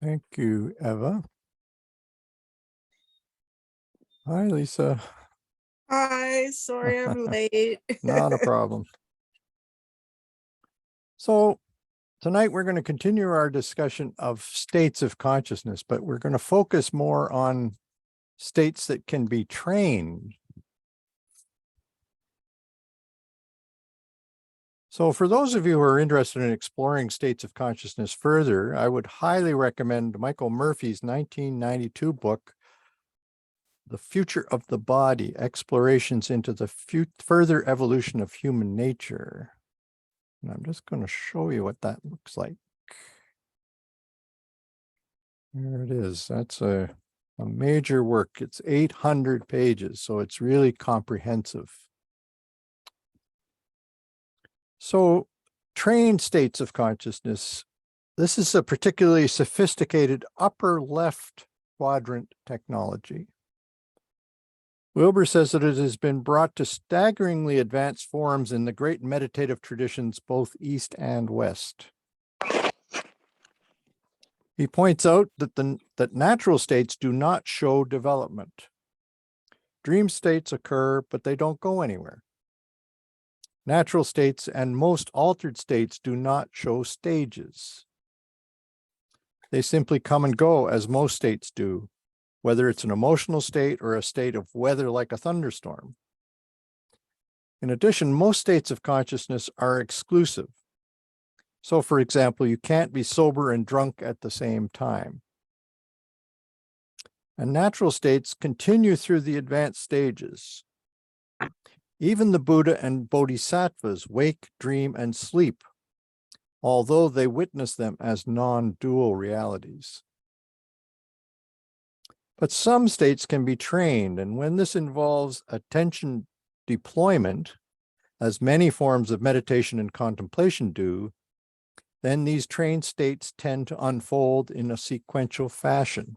Thank you, Eva. Hi, Lisa. Hi, sorry I'm late. Not a problem. So tonight we're going to continue our discussion of states of consciousness, but we're going to focus more on states that can be trained. So for those of you who are interested in exploring states of consciousness further, I would highly recommend Michael Murphy's 1992 book, The Future of the Body, Explorations into the Further Evolution of Human Nature. And I'm just going to show you what that looks like. There it is. That's a major work. It's 800 pages, so it's really comprehensive. So trained states of consciousness, this is a particularly sophisticated upper left quadrant technology. Wilber says that it has been brought to staggeringly advanced forms in the great meditative traditions, both East and West. He points out that natural states do not show development. Dream states occur, but they don't go anywhere. Natural states and most altered states do not show stages. They simply come and go as most states do, whether it's an emotional state or a state of weather like a thunderstorm. In addition, most states of consciousness are exclusive. So, for example, you can't be sober and drunk at the same time. And natural states continue through the advanced stages. Even the Buddha and Bodhisattvas wake, dream, and sleep, although they witness them as non-dual realities. But some states can be trained, and when this involves attention deployment, as many forms of meditation and contemplation do, then these trained states tend to unfold in a sequential fashion.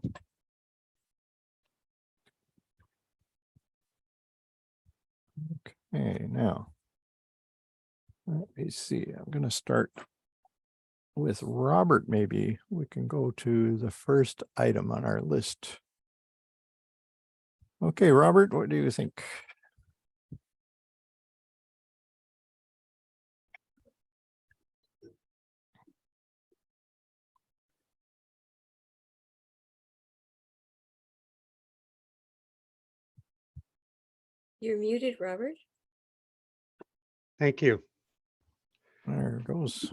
Okay, now, let me see. I'm going to start with Robert. Maybe we can go to the first item on our list. Okay, Robert, what do you think? You're muted, Robert. Thank you. There it goes.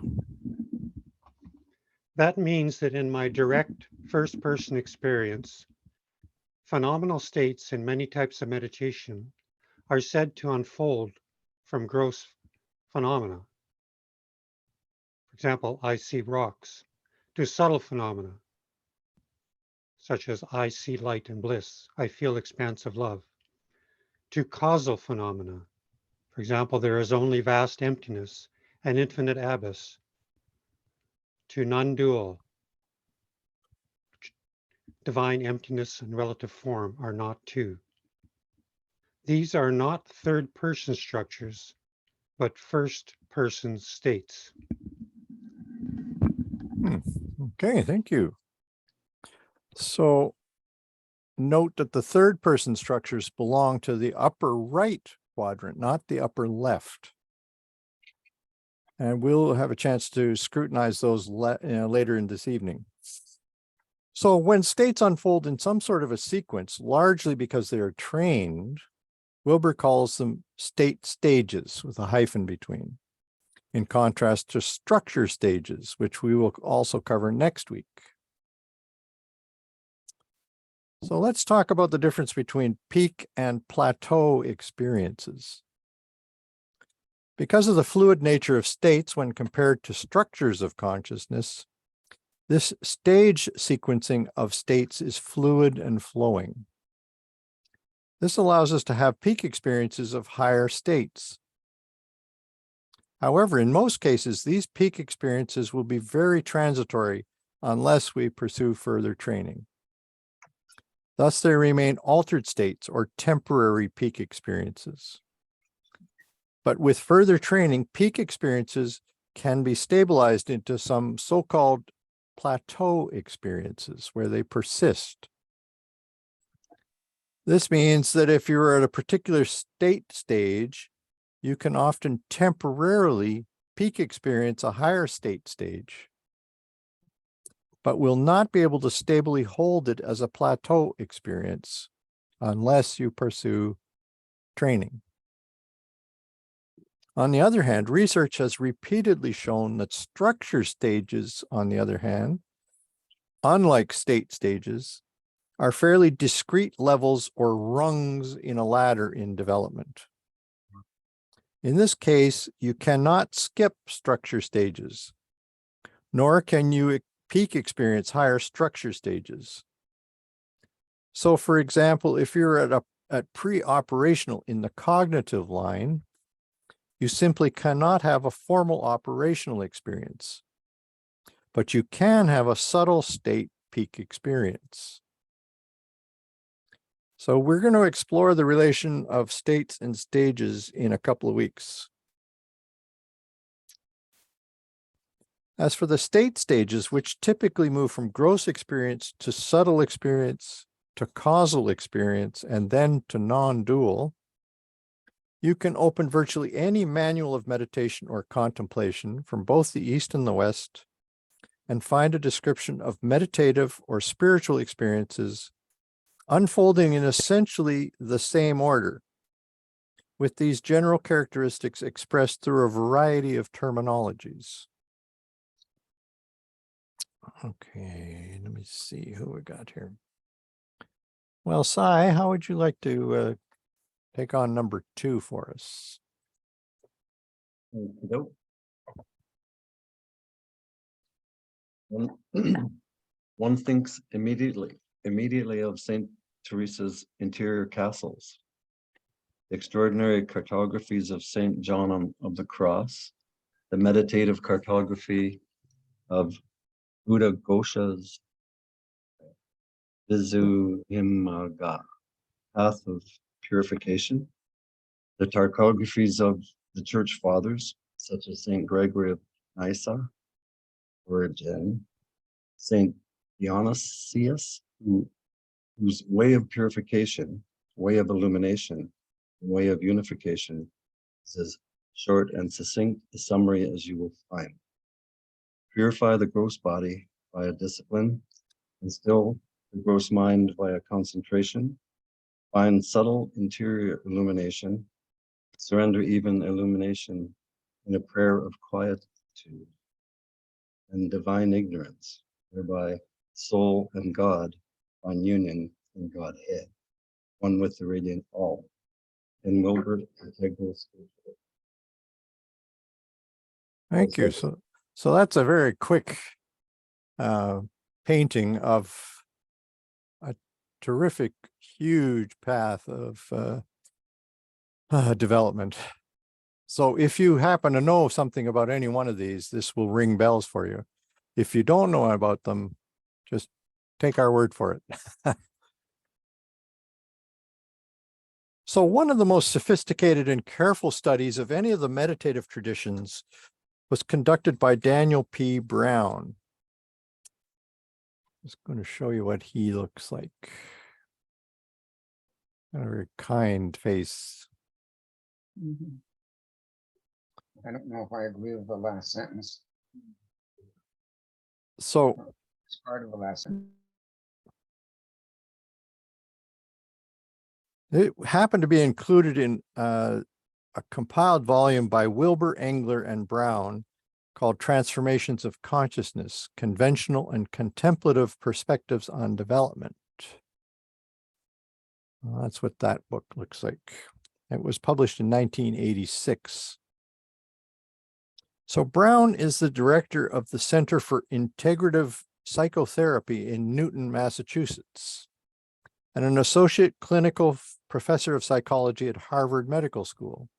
That means that in my direct first-person experience, phenomenal states in many types of meditation are said to unfold from gross phenomena. For example, I see rocks, to subtle phenomena, such as I see light and bliss, I feel expansive love, to causal phenomena. For example, there is only vast emptiness and infinite abyss, to non-dual, divine emptiness and relative form are not two. These are not third-person structures, but first-person states. Okay, thank you. So note that the third person structures belong to the upper right quadrant, not the upper left. And we'll have a chance to scrutinize those later in this evening. So when states unfold in some sort of a sequence, largely because they are trained, Wilber calls them state stages with a hyphen between, in contrast to structure stages, which we will also cover next week. So let's talk about the difference between peak and plateau experiences. Because of the fluid nature of states when compared to structures of consciousness, this stage sequencing of states is fluid and flowing. This allows us to have peak experiences of higher states. However, in most cases, these peak experiences will be very transitory unless we pursue further training. Thus, they remain altered states or temporary peak experiences. But with further training, peak experiences can be stabilized into some so-called plateau experiences where they persist. This means that if you're at a particular state stage, you can often temporarily peak experience a higher state stage, but will not be able to stably hold it as a plateau experience unless you pursue training. On the other hand, research has repeatedly shown that structure stages, on the other hand, unlike state stages, are fairly discrete levels or rungs in a ladder in development. In this case, you cannot skip structure stages, nor can you peak experience higher structure stages. So for example, if you're at pre-operational in the cognitive line, you simply cannot have a formal operational experience, but you can have a subtle state peak experience. So we're going to explore the relation of states and stages in a couple of weeks. As for the state stages, which typically move from gross experience to subtle experience to causal experience and then to non-dual, you can open virtually any manual of meditation or contemplation from both the East and the West and find a description of meditative or spiritual experiences unfolding in essentially the same order, with these general characteristics expressed through a variety of terminologies. Okay, let me see who we got here. Well, Sai, how would you like to take on number 2 for us? Nope. One thinks immediately of St. Teresa's interior castles, the extraordinary cartographies of St. John of the Cross, the meditative cartography of Buddha Gosha's Visuhimaga, path of purification, the cartographies of the church fathers, such as St. Gregory of Nyssa, Origen, St. Dionysius, whose way of purification, way of illumination, way of unification is as short and succinct a summary as you will find. Purify the gross body via discipline, and still the gross mind via concentration. Find subtle interior illumination. Surrender even illumination in a prayer of quietude and divine ignorance, whereby soul and God find union in Godhead, one with the radiant all. In Wilbert Integral Scripture. Thank you. So that's a very quick painting of a terrific, huge path of development. So if you happen to know something about any one of these, this will ring bells for you. If you don't know about them, just take our word for it. So one of the most sophisticated and careful studies of any of the meditative traditions was conducted by Daniel P. Brown. I'm just going to show you what he looks like. A very kind face. I don't know if I agree with the last sentence. So It's part of the last sentence. it happened to be included in a compiled volume by Wilbur, Engler, and Brown called Transformations of Consciousness, Conventional and Contemplative Perspectives on Development. Well, that's what that book looks like. It was published in 1986. So Brown is the director of the Center for Integrative Psychotherapy in Newton, Massachusetts, and an associate clinical professor of psychology at Harvard Medical School.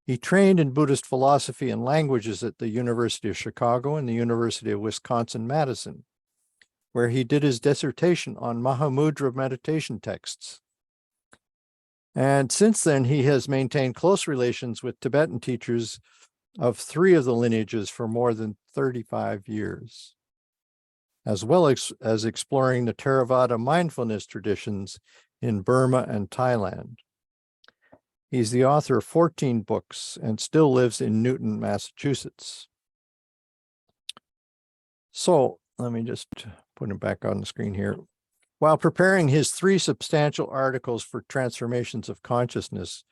He trained in Buddhist philosophy and languages at the University of Chicago and the University of Wisconsin-Madison, where he did his dissertation on Mahamudra meditation texts. And since then, he has maintained close relations with Tibetan teachers of 3 of the lineages for more than 35 years. as well as exploring the Theravada mindfulness traditions in Burma and Thailand. He's the author of 14 books and still lives in Newton, Massachusetts. So let me just put him back on the screen here. While preparing his 3 substantial articles for Transformations of Consciousness,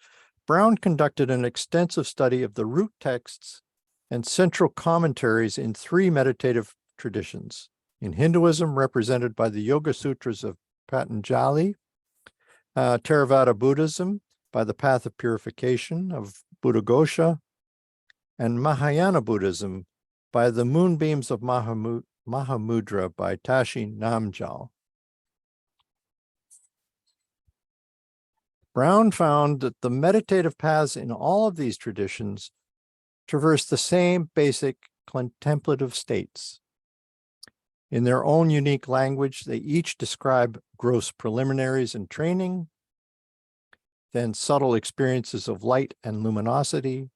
Brown conducted an extensive study of the root texts and central commentaries in 3 meditative traditions. In Hinduism, represented by the Yoga Sutras of Patanjali, Theravada Buddhism by the Path of Purification of Buddhaghosa, and Mahayana Buddhism by the Moonbeams of Mahamudra by Tashi Namgyal. Brown found that the meditative paths in all of these traditions traverse the same basic contemplative states. In their own unique language, they each describe gross preliminaries and training, then subtle experiences of light and luminosity,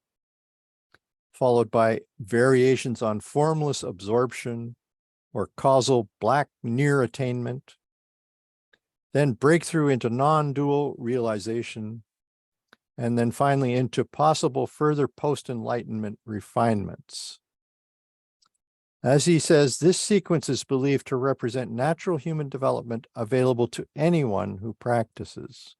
followed by variations on formless absorption or causal black near attainment, then breakthrough into non-dual realization, and then finally into possible further post-enlightenment refinements. As he says, this sequence is believed to represent natural human development available to anyone who practices.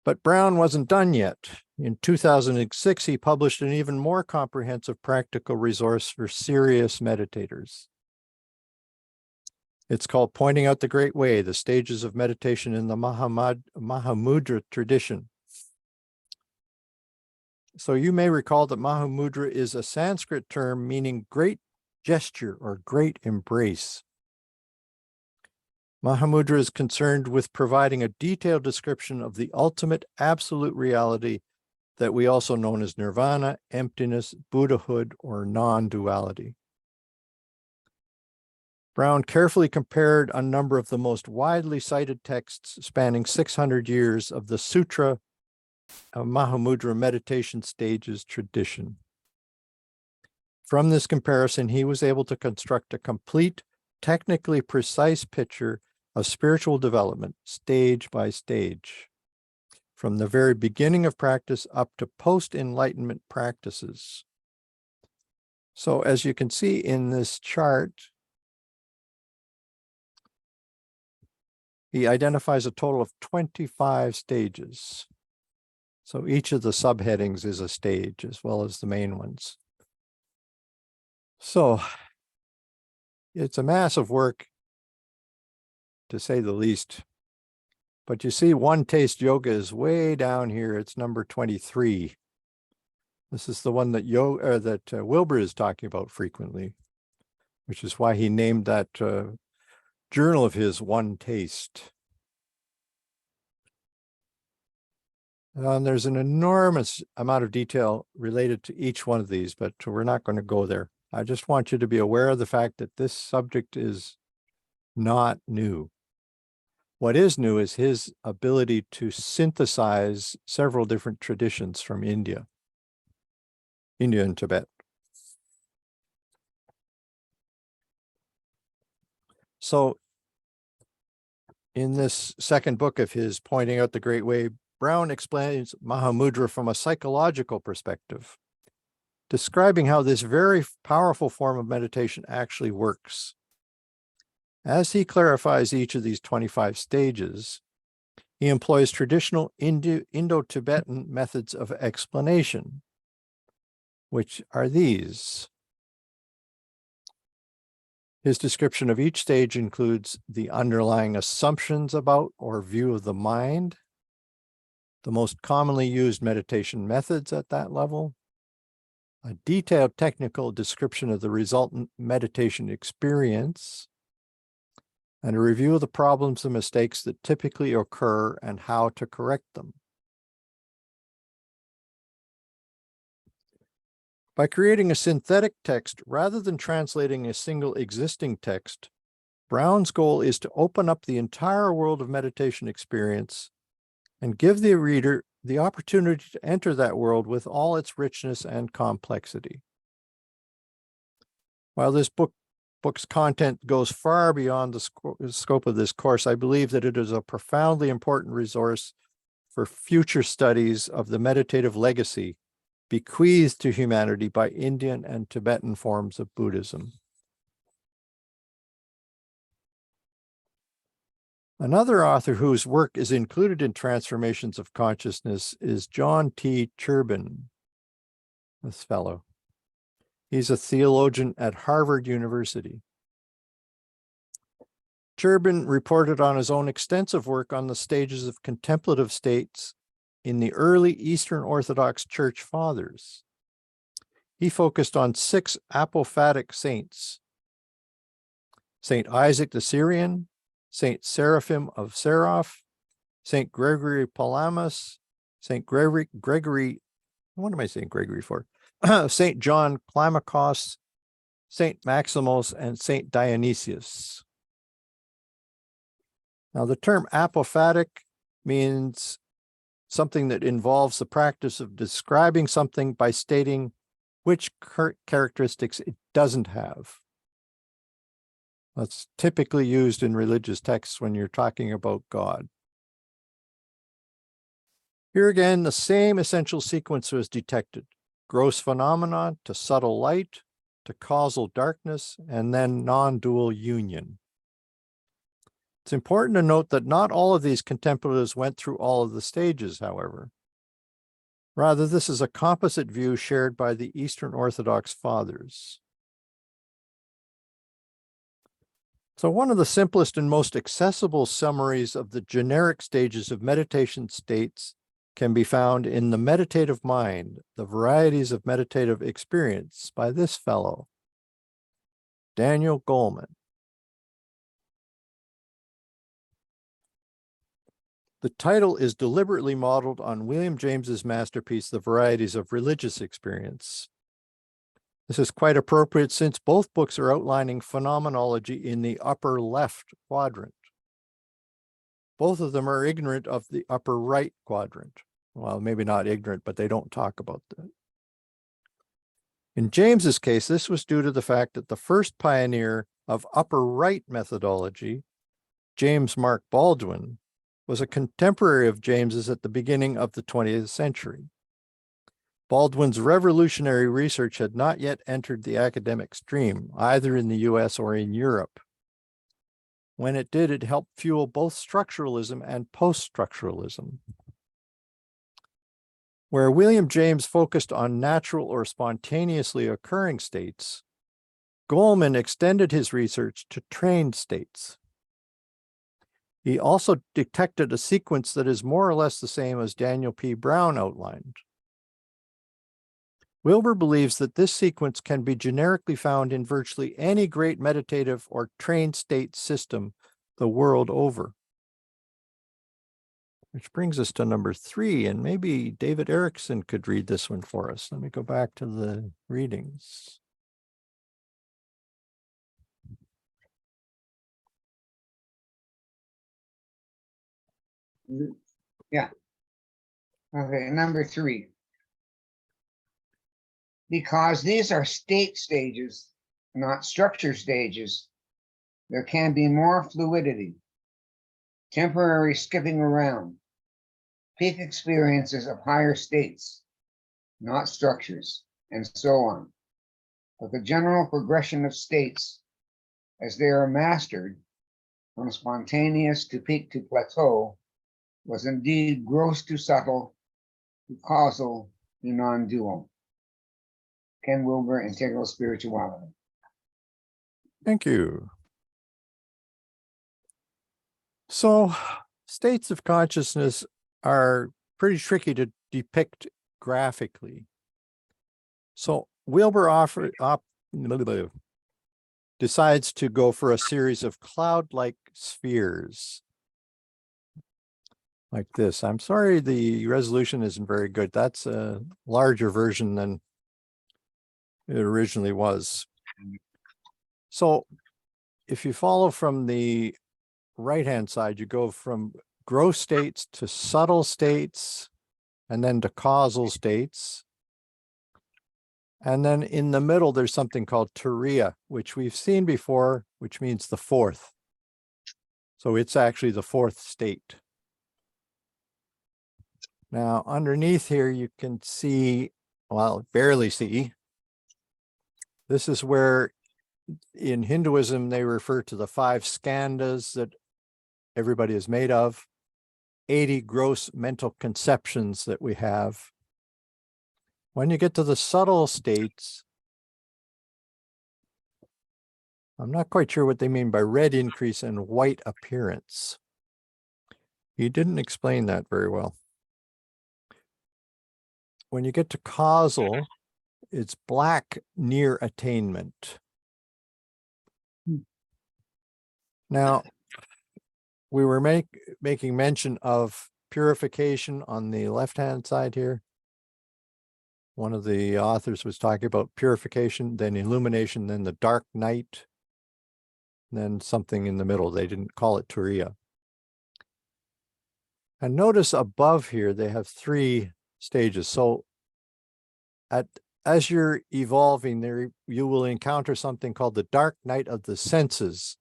But Brown wasn't done yet. In 2006, he published an even more comprehensive practical resource for serious meditators. It's called Pointing Out the Great Way, the Stages of Meditation in the Mahamudra Tradition. So you may recall that Mahamudra is a Sanskrit term meaning great gesture or great embrace. Mahamudra is concerned with providing a detailed description of the ultimate absolute reality that we also know as nirvana, emptiness, Buddhahood, or non-duality. Brown carefully compared a number of the most widely cited texts spanning 600 years of the Sutra of Mahamudra meditation stages tradition. From this comparison, he was able to construct a complete, technically precise picture of spiritual development, stage by stage, from the very beginning of practice up to post-enlightenment practices. So as you can see in this chart, he identifies a total of 25 stages. So each of the subheadings is a stage as well as the main ones. So it's a massive work, to say the least. But you see, One Taste Yoga is way down here. It's number 23. This is the one that Wilbur is talking about frequently, which is why he named that journal of his One Taste. And there's an enormous amount of detail related to each one of these, but we're not going to go there. I just want you to be aware of the fact that this subject is not new. What is new is his ability to synthesize several different traditions from India and Tibet. So in this second book of his, Pointing Out the Great Way, Brown explains Mahamudra from a psychological perspective, describing how this very powerful form of meditation actually works. As he clarifies each of these 25 stages, he employs traditional Indo-Tibetan methods of explanation, which are these. His description of each stage includes the underlying assumptions about or view of the mind, the most commonly used meditation methods at that level, a detailed technical description of the resultant meditation experience, and a review of the problems and mistakes that typically occur and how to correct them. By creating a synthetic text rather than translating a single existing text, Brown's goal is to open up the entire world of meditation experience and give the reader the opportunity to enter that world with all its richness and complexity. While this book's content goes far beyond the scope of this course, I believe that it is a profoundly important resource for future studies of the meditative legacy bequeathed to humanity by Indian and Tibetan forms of Buddhism. Another author whose work is included in Transformations of Consciousness is John T. Chirban, this fellow. He's a theologian at Harvard University. Chirban reported on his own extensive work on the stages of contemplative states in the early Eastern Orthodox Church Fathers. He focused on 6 apophatic saints: Saint Isaac the Syrian, Saint Seraphim of Seraph, Saint Gregory Palamas, Saint Gregory, what am I saying Gregory for? Saint John Climacus, Saint Maximos, and Saint Dionysius. Now, the term apophatic means something that involves the practice of describing something by stating which characteristics it doesn't have. That's typically used in religious texts when you're talking about God. Here again, the same essential sequence was detected: gross phenomena to subtle light, to causal darkness, and then non-dual union. It's important to note that not all of these contemplatives went through all of the stages, however. Rather, this is a composite view shared by the Eastern Orthodox Fathers. So one of the simplest and most accessible summaries of the generic stages of meditation states can be found in The Meditative Mind, The Varieties of Meditative Experience, by this fellow, Daniel Goleman. The title is deliberately modeled on William James's masterpiece, The Varieties of Religious Experience. This is quite appropriate since both books are outlining phenomenology in the upper left quadrant. Both of them are ignorant of the upper right quadrant. Well, maybe not ignorant, but they don't talk about that. In James's case, this was due to the fact that the first pioneer of upper right methodology, James Mark Baldwin, was a contemporary of James's at the beginning of the 20th century. Baldwin's revolutionary research had not yet entered the academic stream, either in the US or in Europe. When it did, it helped fuel both structuralism and post-structuralism. Where William James focused on natural or spontaneously occurring states, Goleman extended his research to trained states. He also detected a sequence that is more or less the same as Daniel P. Brown outlined. Wilber believes that this sequence can be generically found in virtually any great meditative or trained state system the world over. Which brings us to number 3, and maybe David Erickson could read this one for us. Let me go back to the readings. Yeah. Okay, number 3. Because these are state stages, not structure stages, there can be more fluidity, temporary skipping around, peak experiences of higher states, not structures, and so on. But the general progression of states, as they are mastered, from spontaneous to peak to plateau, was indeed gross to subtle, to causal to non-dual. Ken Wilber, Integral Spirituality. Thank you. So, states of consciousness are pretty tricky to depict graphically. So Wilber decides to go for a series of cloud-like spheres. Like this. I'm sorry the resolution isn't very good. That's a larger version than it originally was. So if you follow from the right-hand side, you go from gross states to subtle states, and then to causal states. And then in the middle, there's something called Turiya, which we've seen before, which means the fourth. So it's actually the fourth state. Now, underneath here, you can see, well, barely see. This is where in Hinduism, they refer to the 5 skandhas that everybody is made of, 80 gross mental conceptions that we have. When you get to the subtle states, I'm not quite sure what they mean by red increase and white appearance. He didn't explain that very well. When you get to causal, it's black near attainment. Now, we were making mention of purification on the left-hand side here. One of the authors was talking about purification, then illumination, then the dark night, then something in the middle. They didn't call it Turiya. And notice above here, they have 3 stages. So as you're evolving there, you will encounter something called the dark night of the senses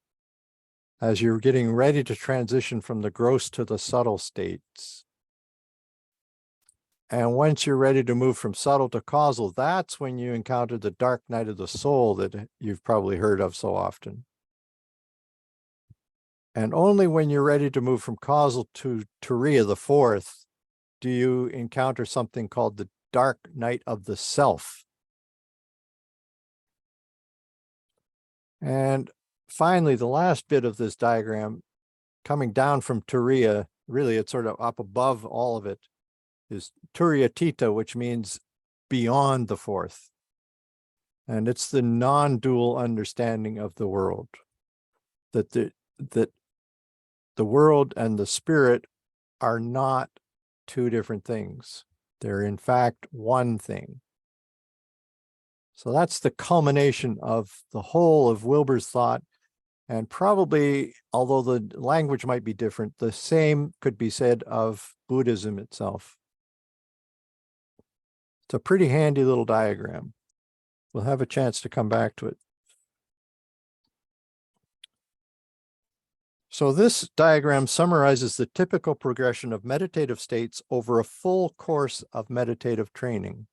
as you're getting ready to transition from the gross to the subtle states. And once you're ready to move from subtle to causal, that's when you encounter the dark night of the soul that you've probably heard of so often. And only when you're ready to move from causal to Turiya, the fourth, do you encounter something called the dark night of the self. And finally, the last bit of this diagram, coming down from Turiya, really it's sort of up above all of it, is Turiyatita, which means beyond the fourth. And it's the non-dual understanding of the world, that the world and the spirit are not 2 different things. They're in fact one thing. So that's the culmination of the whole of Wilber's thought. And probably, although the language might be different, the same could be said of Buddhism itself. It's a pretty handy little diagram. We'll have a chance to come back to it. So this diagram summarizes the typical progression of meditative states over a full course of meditative training.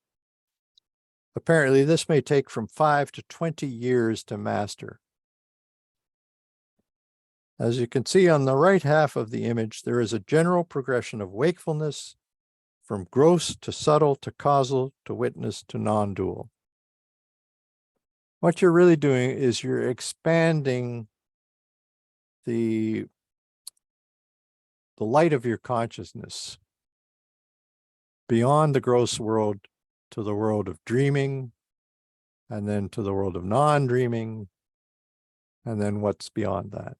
Apparently, this may take from 5 to 20 years to master. As you can see on the right half of the image, there is a general progression of wakefulness from gross to subtle to causal to witness to non-dual. What you're really doing is you're expanding the light of your consciousness beyond the gross world to the world of dreaming, and then to the world of non-dreaming, and then what's beyond that.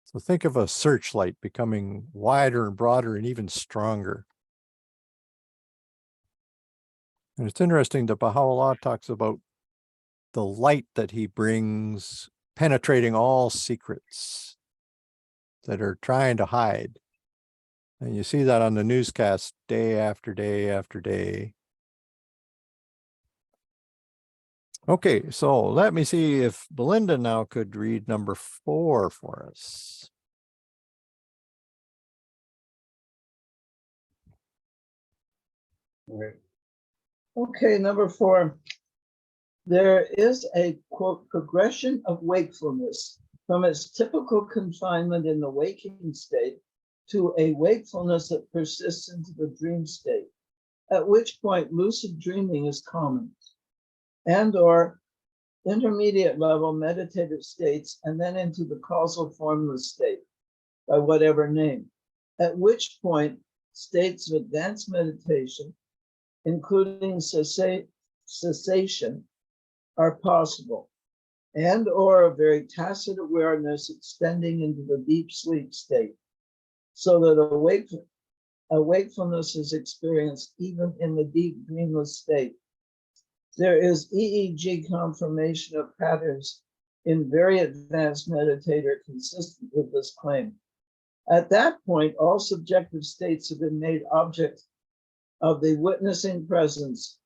So think of a searchlight becoming wider and broader and even stronger. And it's interesting that Baha'u'llah talks about the light that he brings penetrating all secrets that are trying to hide. And you see that on the newscast day after day after day. Okay, so let me see if Belinda now could read number 4 for us. Okay, number 4. There is a, quote, progression of wakefulness from its typical confinement in the waking state to a wakefulness that persists into the dream state, at which point lucid dreaming is common, and or intermediate level meditative states, and then into the causal formless state, by whatever name, at which point states of advanced meditation, including cessation, are possible, and or a very tacit awareness extending into the deep sleep state, so that a wakefulness is experienced even in the deep dreamless state. There is EEG confirmation of patterns in very advanced meditator consistent with this claim. At that point, all subjective states have been made objects of the witnessing presence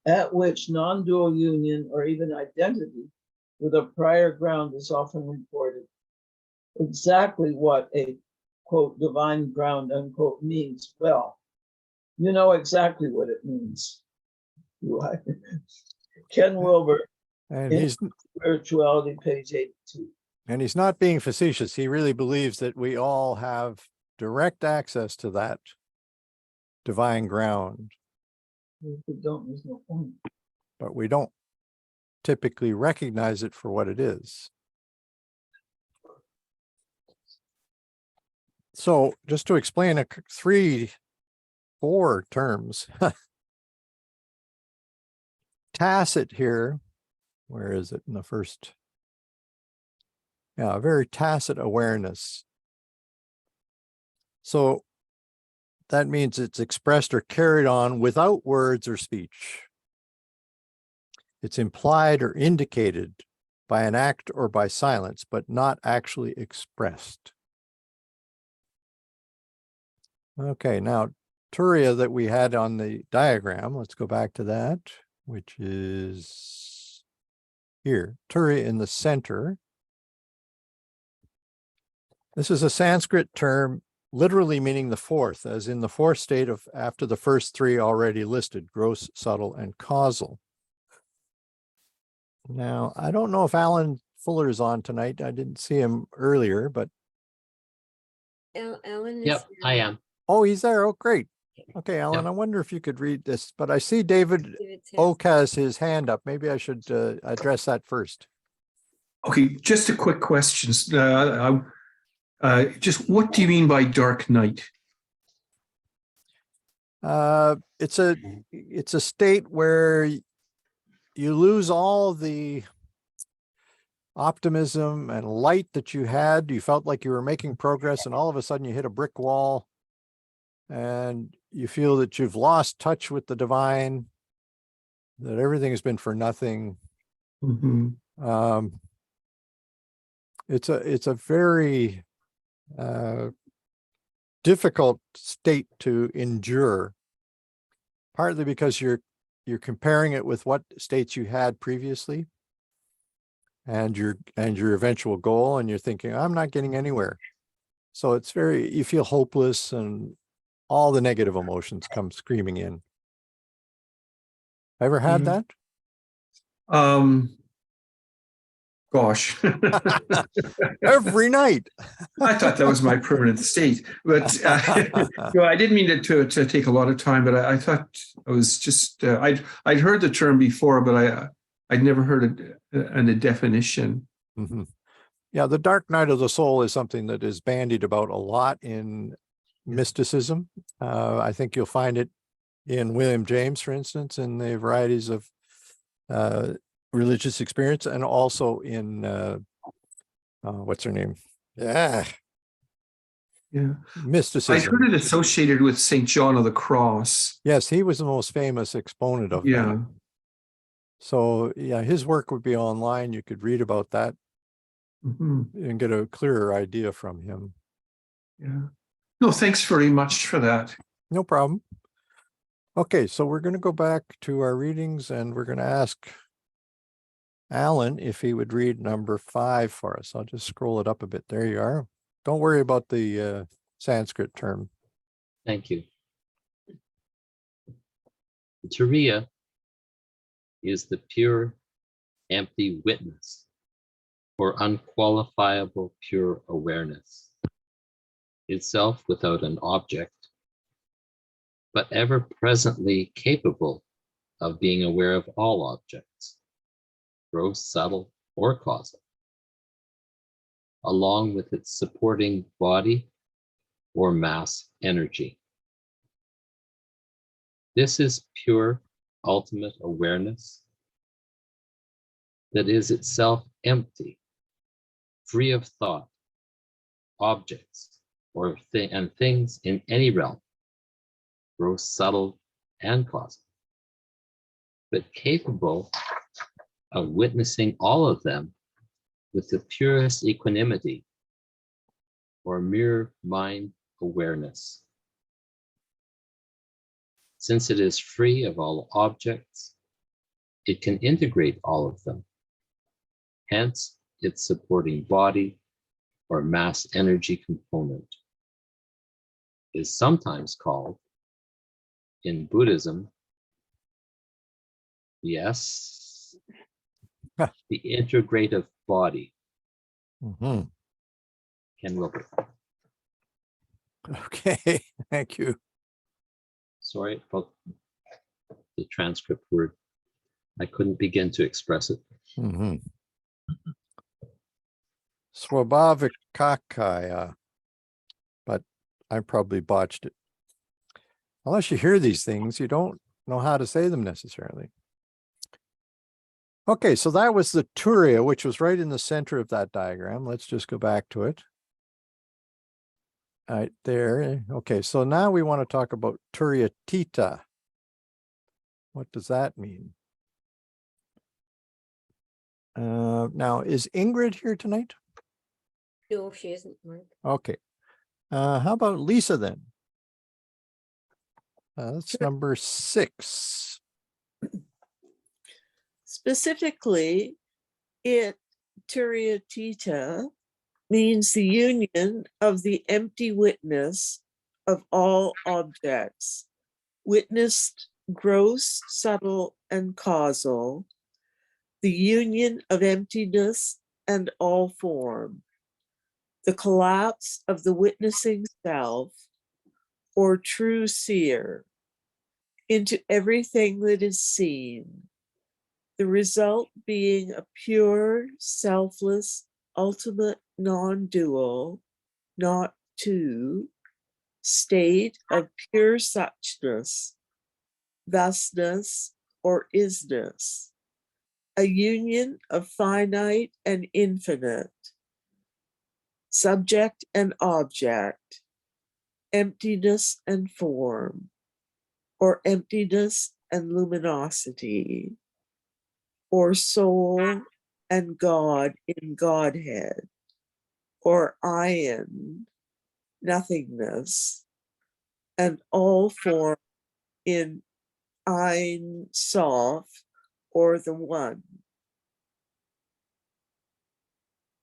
at which non-dual union or even identity with a prior ground is often reported. Exactly what a quote divine ground unquote means. Well, you know exactly what it means. Do I? Ken Wilber, And in he's Spirituality, page 82. and he's not being facetious. He really believes that we all have direct access to that divine ground, If we don't, there's no point. but we don't typically recognize it for what it is. So just to explain 4 terms. Tacit here, where is it in the first? Yeah, a very tacit awareness. So that means it's expressed or carried on without words or speech. It's implied or indicated by an act or by silence, but not actually expressed. Okay, now Turiya that we had on the diagram, let's go back to that, which is here, Turiya in the center. This is a Sanskrit term literally meaning the fourth, as in the fourth state of after the first 3 already listed, gross, subtle, and causal. Now, I don't know if Alan Fuller is on tonight. I didn't see him earlier, but Alan is Yep, I here. am. oh, he's there. Oh, great. Okay, Alan, I wonder if you could read this, but I see David David's hand. Oak has his hand up. Maybe I should address that first. Okay, just a quick question. Just what do you mean by dark night? It's a state where you lose all the optimism and light that you had. You felt like you were making progress, and all of a sudden you hit a brick wall and you feel that you've lost touch with the divine, that everything has been for nothing. Mhm. It's a very difficult state to endure, partly because you're comparing it with what states you had previously and your eventual goal, and you're thinking, I'm not getting anywhere. So it's you feel hopeless, and all the negative emotions come screaming in. Ever had that? Gosh. Every night. I thought that was my permanent state, but I didn't mean to take a lot of time. But I thought I was just I'd heard the term before, but I'd never heard a definition. Mm-hmm. Yeah, the dark night of the soul is something that is bandied about a lot in mysticism. I think you'll find it in William James, for instance, in the varieties of religious experience, and also in what's her name? Yeah, mysticism. I'd heard it associated with St. John of the Cross. Yes, he was the most famous exponent of that. So yeah, his work would be online. You could read about that and get a clearer idea from him. Yeah. No, thanks very much for that. No problem. Okay, so we're going to go back to our readings, and we're going to ask Alan if he would read number 5 for us. I'll just scroll it up a bit. There you are. Don't worry about the Sanskrit term. Thank you. Turiya is the pure, empty witness, or unqualifiable pure awareness, itself without an object, but ever presently capable of being aware of all objects, gross, subtle, or causal, along with its supporting body or mass energy. This is pure ultimate awareness that is itself empty, free of thought, objects, or things in any realm, gross, subtle, and causal, but capable of witnessing all of them with the purest equanimity or mere mind awareness. Since it is free of all objects, it can integrate all of them. Hence, its supporting body or mass energy component is sometimes called, in Buddhism, yes, the integrative body. Mhm. Ken Wilber. Okay, thank you. Sorry about the transcript word. I couldn't begin to express it. Mhm. Swabhavikakaya, but I probably botched it. Unless you hear these things, you don't know how to say them necessarily. Okay, so that was the Turiya, which was right in the center of that diagram. Let's just go back to it. Right there. Okay, so now we want to talk about Turiya Tita. What does that mean? Now, is Ingrid here tonight? No, she isn't, Mark. Okay. How about Lisa then? That's number 6. Specifically, Turiya means the union of the empty witness of all objects, witnessed, gross, subtle, and causal, the union of emptiness and all form, the collapse of the witnessing self, or true seer, into everything that is seen, the result being a pure, selfless, ultimate non-dual, not two, state of pure suchness, thusness, or isness, a union of finite and infinite, subject and object, emptiness and form, or emptiness and luminosity, or soul and God in Godhead, or Ayin, nothingness, and all form in Ein Sof, or the One.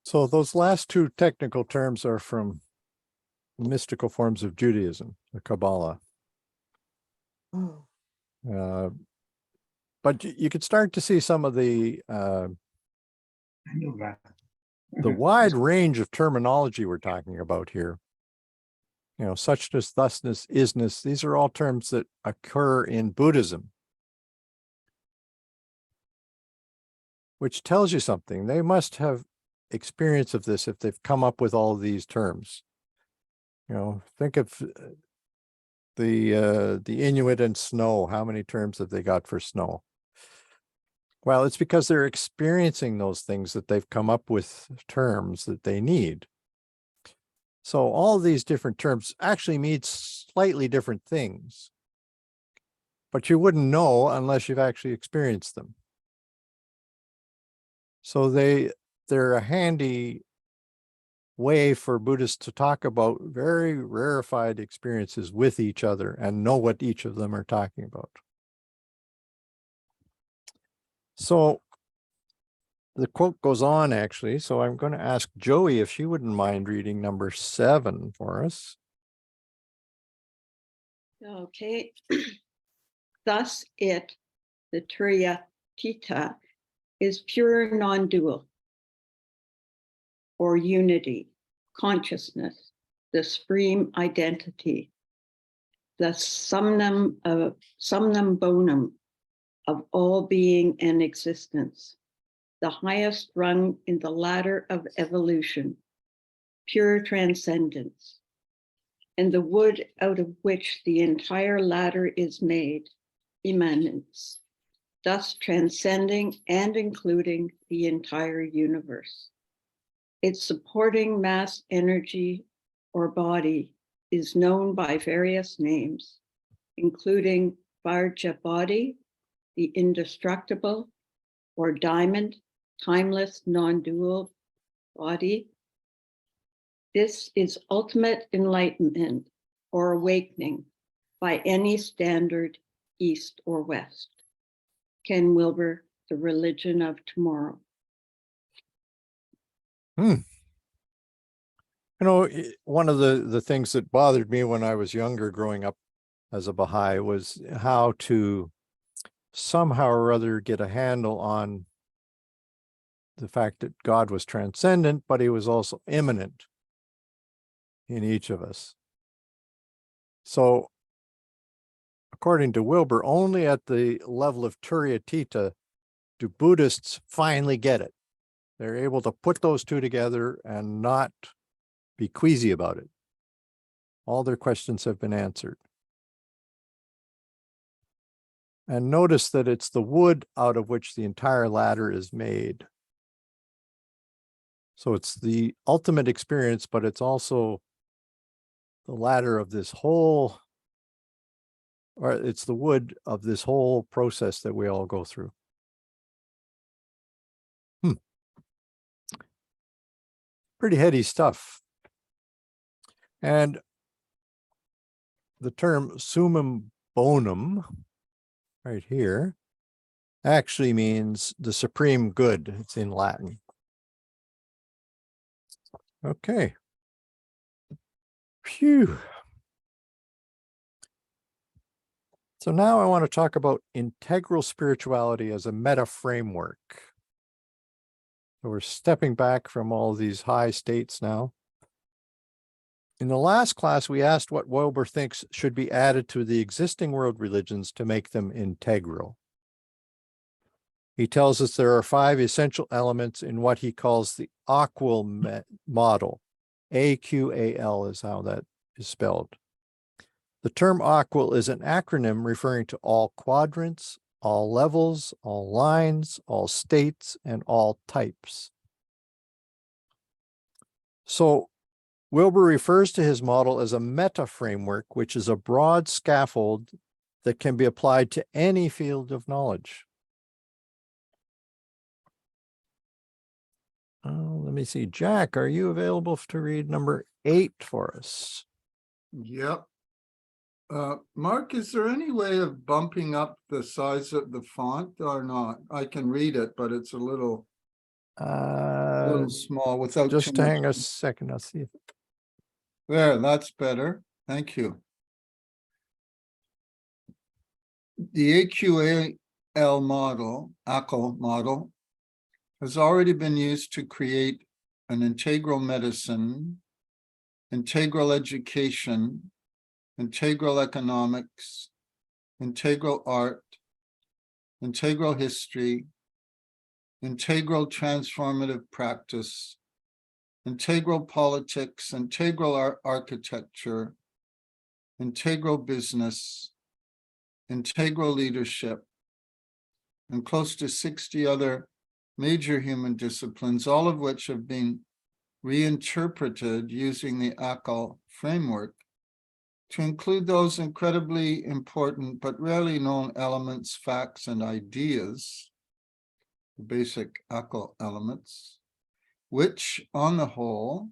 So those last two technical terms are from mystical forms of Judaism, the Kabbalah. Oh. But you could start to see some of the I knew that. the wide range of terminology we're talking about here. You know, suchness, thusness, isness, these are all terms that occur in Buddhism, which tells you something. They must have experience of this if they've come up with all these terms. You know, think of the Inuit and snow. How many terms have they got for snow? Well, it's because they're experiencing those things that they've come up with terms that they need. So all these different terms actually mean slightly different things, but you wouldn't know unless you've actually experienced them. So they're a handy way for Buddhists to talk about very rarefied experiences with each other and know what each of them are talking about. So the quote goes on actually, so I'm going to ask Joey if she wouldn't mind reading number 7 for us. Okay. Thus the Turiya Tita, is pure non-dual, or unity, consciousness, the supreme identity, the summum bonum of all being and existence, the highest rung in the ladder of evolution, pure transcendence, and the wood out of which the entire ladder is made, immanence, thus transcending and including the entire universe. Its supporting mass energy or body is known by various names, including Varja body, the indestructible, or diamond, timeless, non-dual body. This is ultimate enlightenment or awakening by any standard east, or west. Ken Wilber, The Religion of Tomorrow. You know, one of the things that bothered me when I was younger growing up as a Baha'i was how to somehow or other get a handle on the fact that God was transcendent, but he was also immanent in each of us. So, according to Wilber, only at the level of Turyatita do Buddhists finally get it. They're able to put those two together and not be queasy about it. All their questions have been answered. And notice that it's the wood out of which the entire ladder is made. So it's the ultimate experience, but it's also the ladder of this whole, or it's the wood of this whole process that we all go through. Pretty heady stuff. And the term summum bonum, right here, actually means the supreme good. It's in Latin. Okay. Phew. So now I want to talk about integral spirituality as a meta framework. So we're stepping back from all these high states now. In the last class, we asked what Wilber thinks should be added to the existing world religions to make them integral. He tells us there are 5 essential elements in what he calls the AQAL model. AQAL is how that is spelled. The term AQAL is an acronym referring to all quadrants, all levels, all lines, all states, and all types. So Wilber refers to his model as a meta framework, which is a broad scaffold that can be applied to any field of knowledge. Let me see. Jack, are you available to read number 8 for us? Yep. Mark, is there any way of bumping up the size of the font or not? I can read it, but it's a little small without too Just much. hang a second. I'll see if There, that's better. Thank you. The AQAL model, AQAL model, has already been used to create an integral medicine, integral education, integral economics, integral art, integral history, integral transformative practice, integral politics, integral architecture, integral business, integral leadership, and close to 60 other major human disciplines, all of which have been reinterpreted using the AQAL framework to include those incredibly important but rarely known elements, facts, and ideas, the basic AQAL elements, which on the whole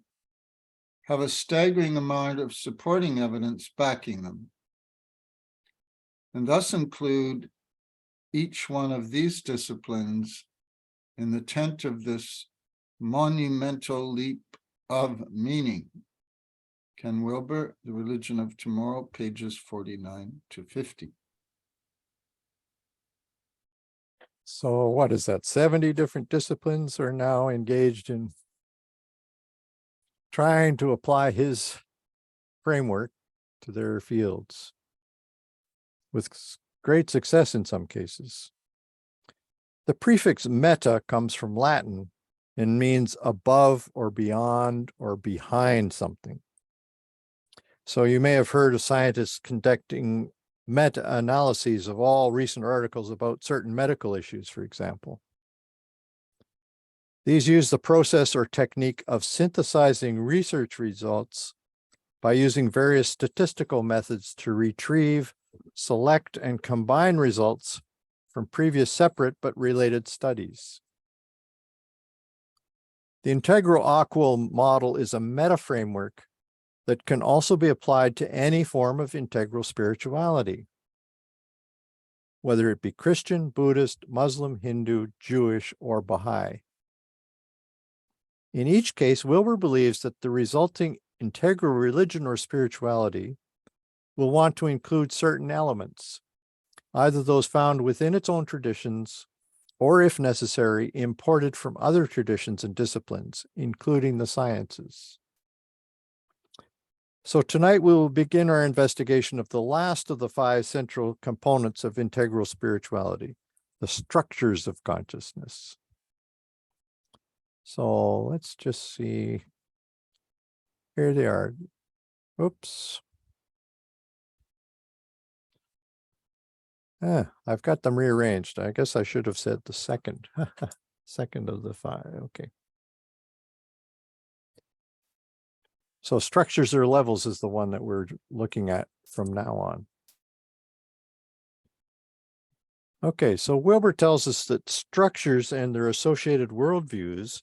have a staggering amount of supporting evidence backing them, and thus include each one of these disciplines in the tent of this monumental leap of meaning. Ken Wilber, The Religion of Tomorrow, pages 49 to 50. So what is that? 70 different disciplines are now engaged in trying to apply his framework to their fields with great success in some cases. The prefix meta comes from Latin and means above or beyond or behind something. So you may have heard of scientists conducting meta-analyses of all recent articles about certain medical issues, for example. These use the process or technique of synthesizing research results by using various statistical methods to retrieve, select, and combine results from previous separate but related studies. The integral AQAL model is a meta framework that can also be applied to any form of integral spirituality. whether it be Christian, Buddhist, Muslim, Hindu, Jewish, or Baha'i. In each case, Wilber believes that the resulting integral religion or spirituality will want to include certain elements, either those found within its own traditions, or if necessary, imported from other traditions and disciplines, including the sciences. So tonight we will begin our investigation of the last of the 5 central components of integral spirituality, the structures of consciousness. So let's just see. Here they are. Oops. I've got them rearranged. I guess I should have said the second. Second of the 5. Okay. So structures or levels is the one that we're looking at from now on. Okay, so Wilber tells us that structures and their associated worldviews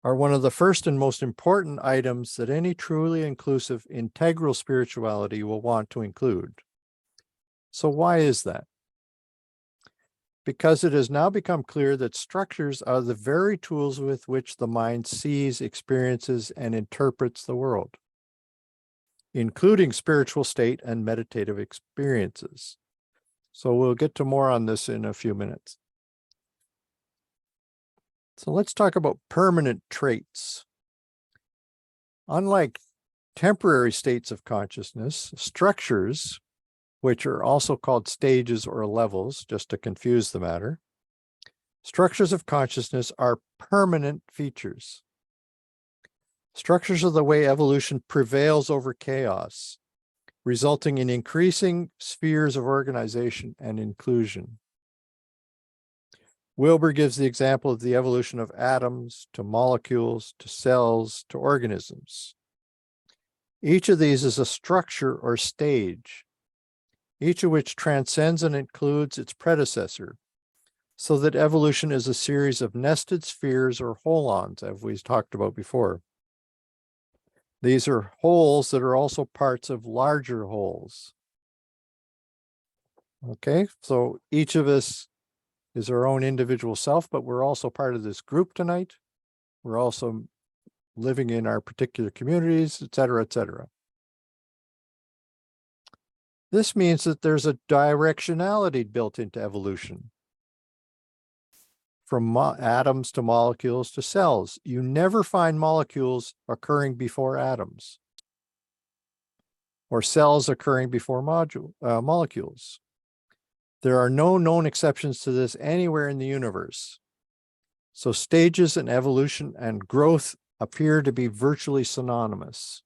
are one of the first and most important items that any truly inclusive integral spirituality will want to include. So why is that? Because it has now become clear that structures are the very tools with which the mind sees, experiences, and interprets the world, including spiritual state and meditative experiences. So we'll get to more on this in a few minutes. So let's talk about permanent traits. Unlike temporary states of consciousness, structures, which are also called stages or levels, just to confuse the matter, structures of consciousness are permanent features. Structures are the way evolution prevails over chaos, resulting in increasing spheres of organization and inclusion. Wilber gives the example of the evolution of atoms to molecules to cells to organisms. Each of these is a structure or stage, each of which transcends and includes its predecessor, so that evolution is a series of nested spheres or holons, as we've talked about before. These are wholes that are also parts of larger wholes. Okay, so each of us is our own individual self, but we're also part of this group tonight. We're also living in our particular communities, et cetera, et cetera. This means that there's a directionality built into evolution. From atoms to molecules to cells, you never find molecules occurring before atoms, or cells occurring before molecules. There are no known exceptions to this anywhere in the universe. So stages in evolution and growth appear to be virtually synonymous.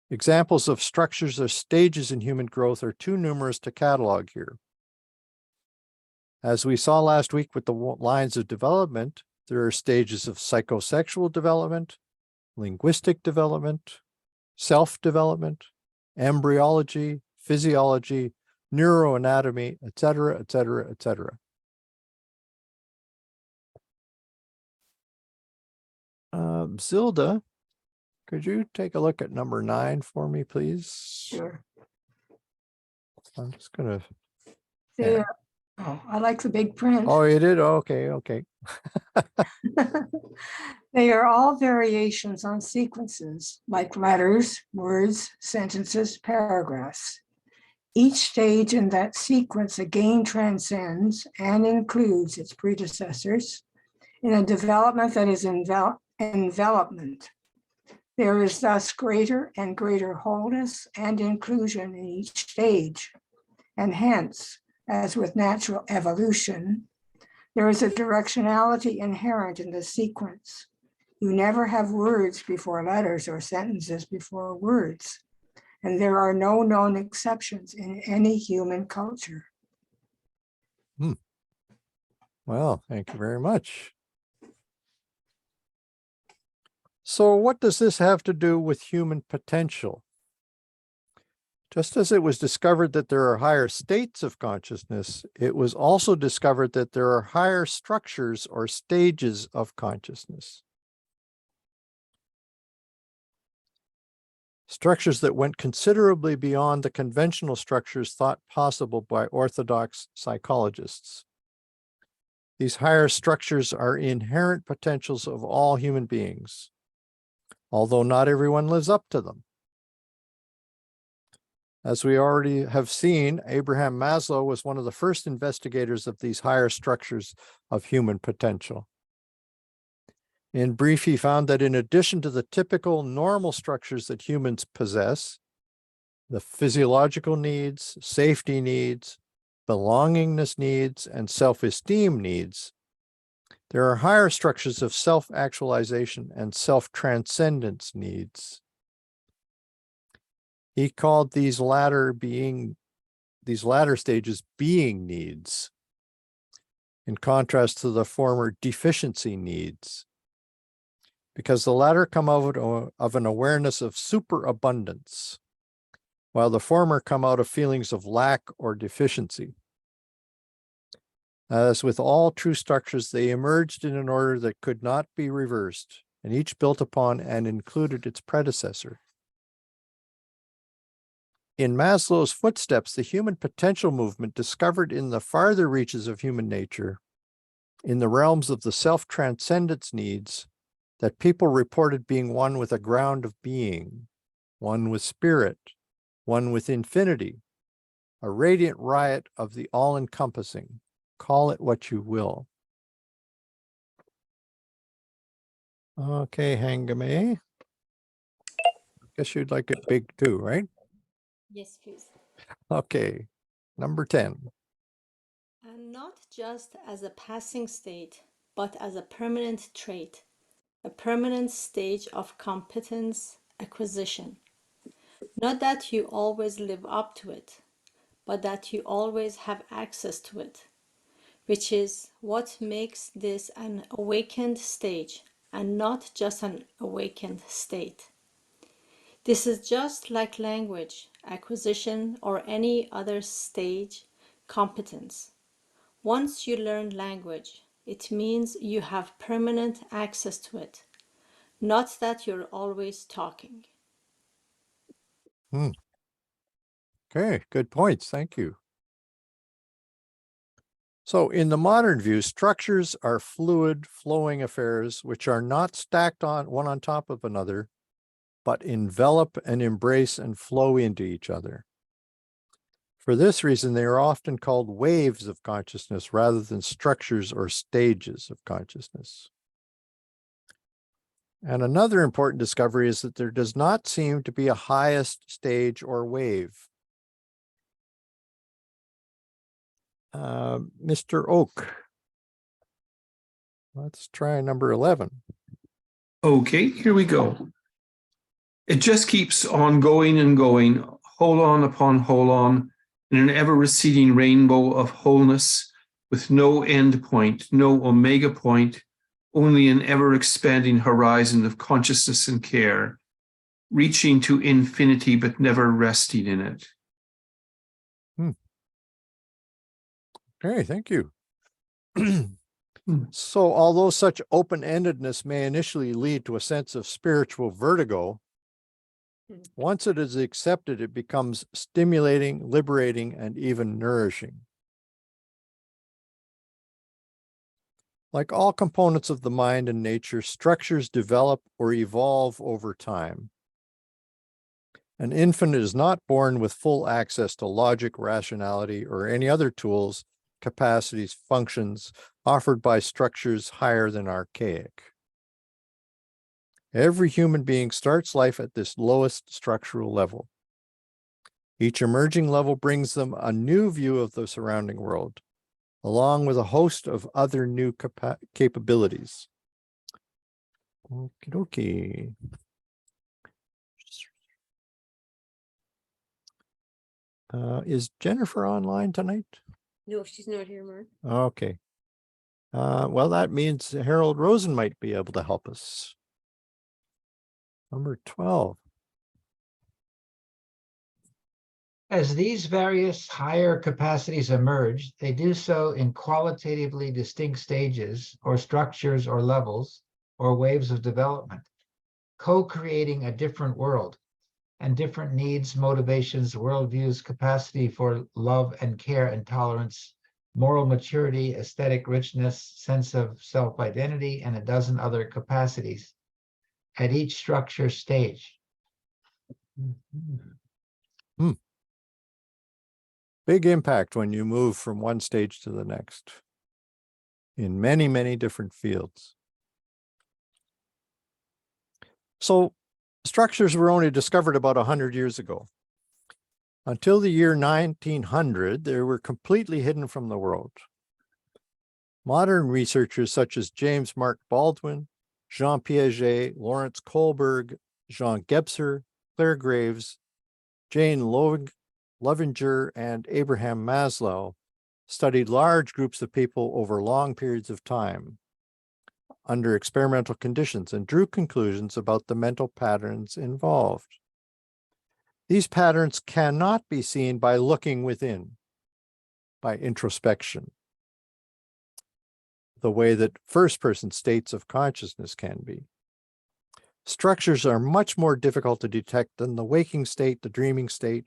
Examples of structures or stages in human growth are too numerous to catalog here. As we saw last week with the lines of development, there are stages of psychosexual development, linguistic development, self-development, embryology, physiology, neuroanatomy, et cetera, et cetera, et cetera. Zilda, could you take a look at number 9 for me, please? Sure. I'm just gonna. They, oh, I like the big print. Oh, you did? Okay, okay. They are all variations on sequences, like letters, words, sentences, paragraphs. Each stage in that sequence again transcends and includes its predecessors in a development that is envelopment. There is thus greater and greater wholeness and inclusion in each stage. And hence, as with natural evolution, there is a directionality inherent in the sequence. You never have words before letters or sentences before words. And there are no known exceptions in any human culture. Well, thank you very much. So what does this have to do with human potential? Just as it was discovered that there are higher states of consciousness, it was also discovered that there are higher structures or stages of consciousness. structures that went considerably beyond the conventional structures thought possible by orthodox psychologists. These higher structures are inherent potentials of all human beings, although not everyone lives up to them. As we already have seen, Abraham Maslow was one of the first investigators of these higher structures of human potential. In brief, he found that in addition to the typical normal structures that humans possess, the physiological needs, safety needs, belongingness needs, and self-esteem needs, there are higher structures of self-actualization and self-transcendence needs. He called these latter stages being needs, in contrast to the former deficiency needs, because the latter come out of an awareness of superabundance, while the former come out of feelings of lack or deficiency. As with all true structures, they emerged in an order that could not be reversed, and each built upon and included its predecessor. In Maslow's footsteps, the human potential movement discovered in the farther reaches of human nature, in the realms of the self-transcendence needs, that people reported being one with a ground of being, one with spirit, one with infinity, a radiant riot of the all-encompassing. Call it what you will. Okay, Hangame. Guess you'd like it big too, right? Yes, please. Okay, number 10. And not just as a passing state, but as a permanent trait, a permanent stage of competence acquisition. Not that you always live up to it, but that you always have access to it, which is what makes this an awakened stage and not just an awakened state. This is just like language acquisition or any other stage competence. Once you learn language, it means you have permanent access to it, not that you're always talking. Okay, good points. Thank you. So in the modern view, structures are fluid, flowing affairs which are not stacked on one on top of another, but envelop and embrace and flow into each other. For this reason, they are often called waves of consciousness rather than structures or stages of consciousness. And another important discovery is that there does not seem to be a highest stage or wave. Mr. Oak, let's try number 11. Okay, here we go. It just keeps on going and going, hold on upon hold on, in an ever-receding rainbow of wholeness, with no end point, no omega point, only an ever-expanding horizon of consciousness and care, reaching to infinity but never resting in it. Okay, thank you. So although such open-endedness may initially lead to a sense of spiritual vertigo, once it is accepted, it becomes stimulating, liberating, and even nourishing. Like all components of the mind and nature, structures develop or evolve over time. An infant is not born with full access to logic, rationality, or any other tools, capacities, functions offered by structures higher than archaic. Every human being starts life at this lowest structural level. Each emerging level brings them a new view of the surrounding world, along with a host of other new capabilities. Okie dokie. Is Jennifer online tonight? No, she's not here, Mark. Okay. Well, that means Harold Rosen might be able to help us. Number 12. As these various higher capacities emerge, they do so in qualitatively distinct stages or structures or levels or waves of development, co-creating a different world. and different needs, motivations, worldviews, capacity for love and care and tolerance, moral maturity, aesthetic richness, sense of self-identity, and a dozen other capacities at each structure stage. Big impact when you move from one stage to the next in many, many different fields. So structures were only discovered about 100 years ago. Until the year 1900, they were completely hidden from the world. Modern researchers such as James Mark Baldwin, Jean Piaget, Lawrence Kohlberg, Jean Gebser, Claire Graves, Jane Lovinger, and Abraham Maslow studied large groups of people over long periods of time under experimental conditions and drew conclusions about the mental patterns involved. These patterns cannot be seen by looking within, by introspection, the way that first-person states of consciousness can be. Structures are much more difficult to detect than the waking state, the dreaming state,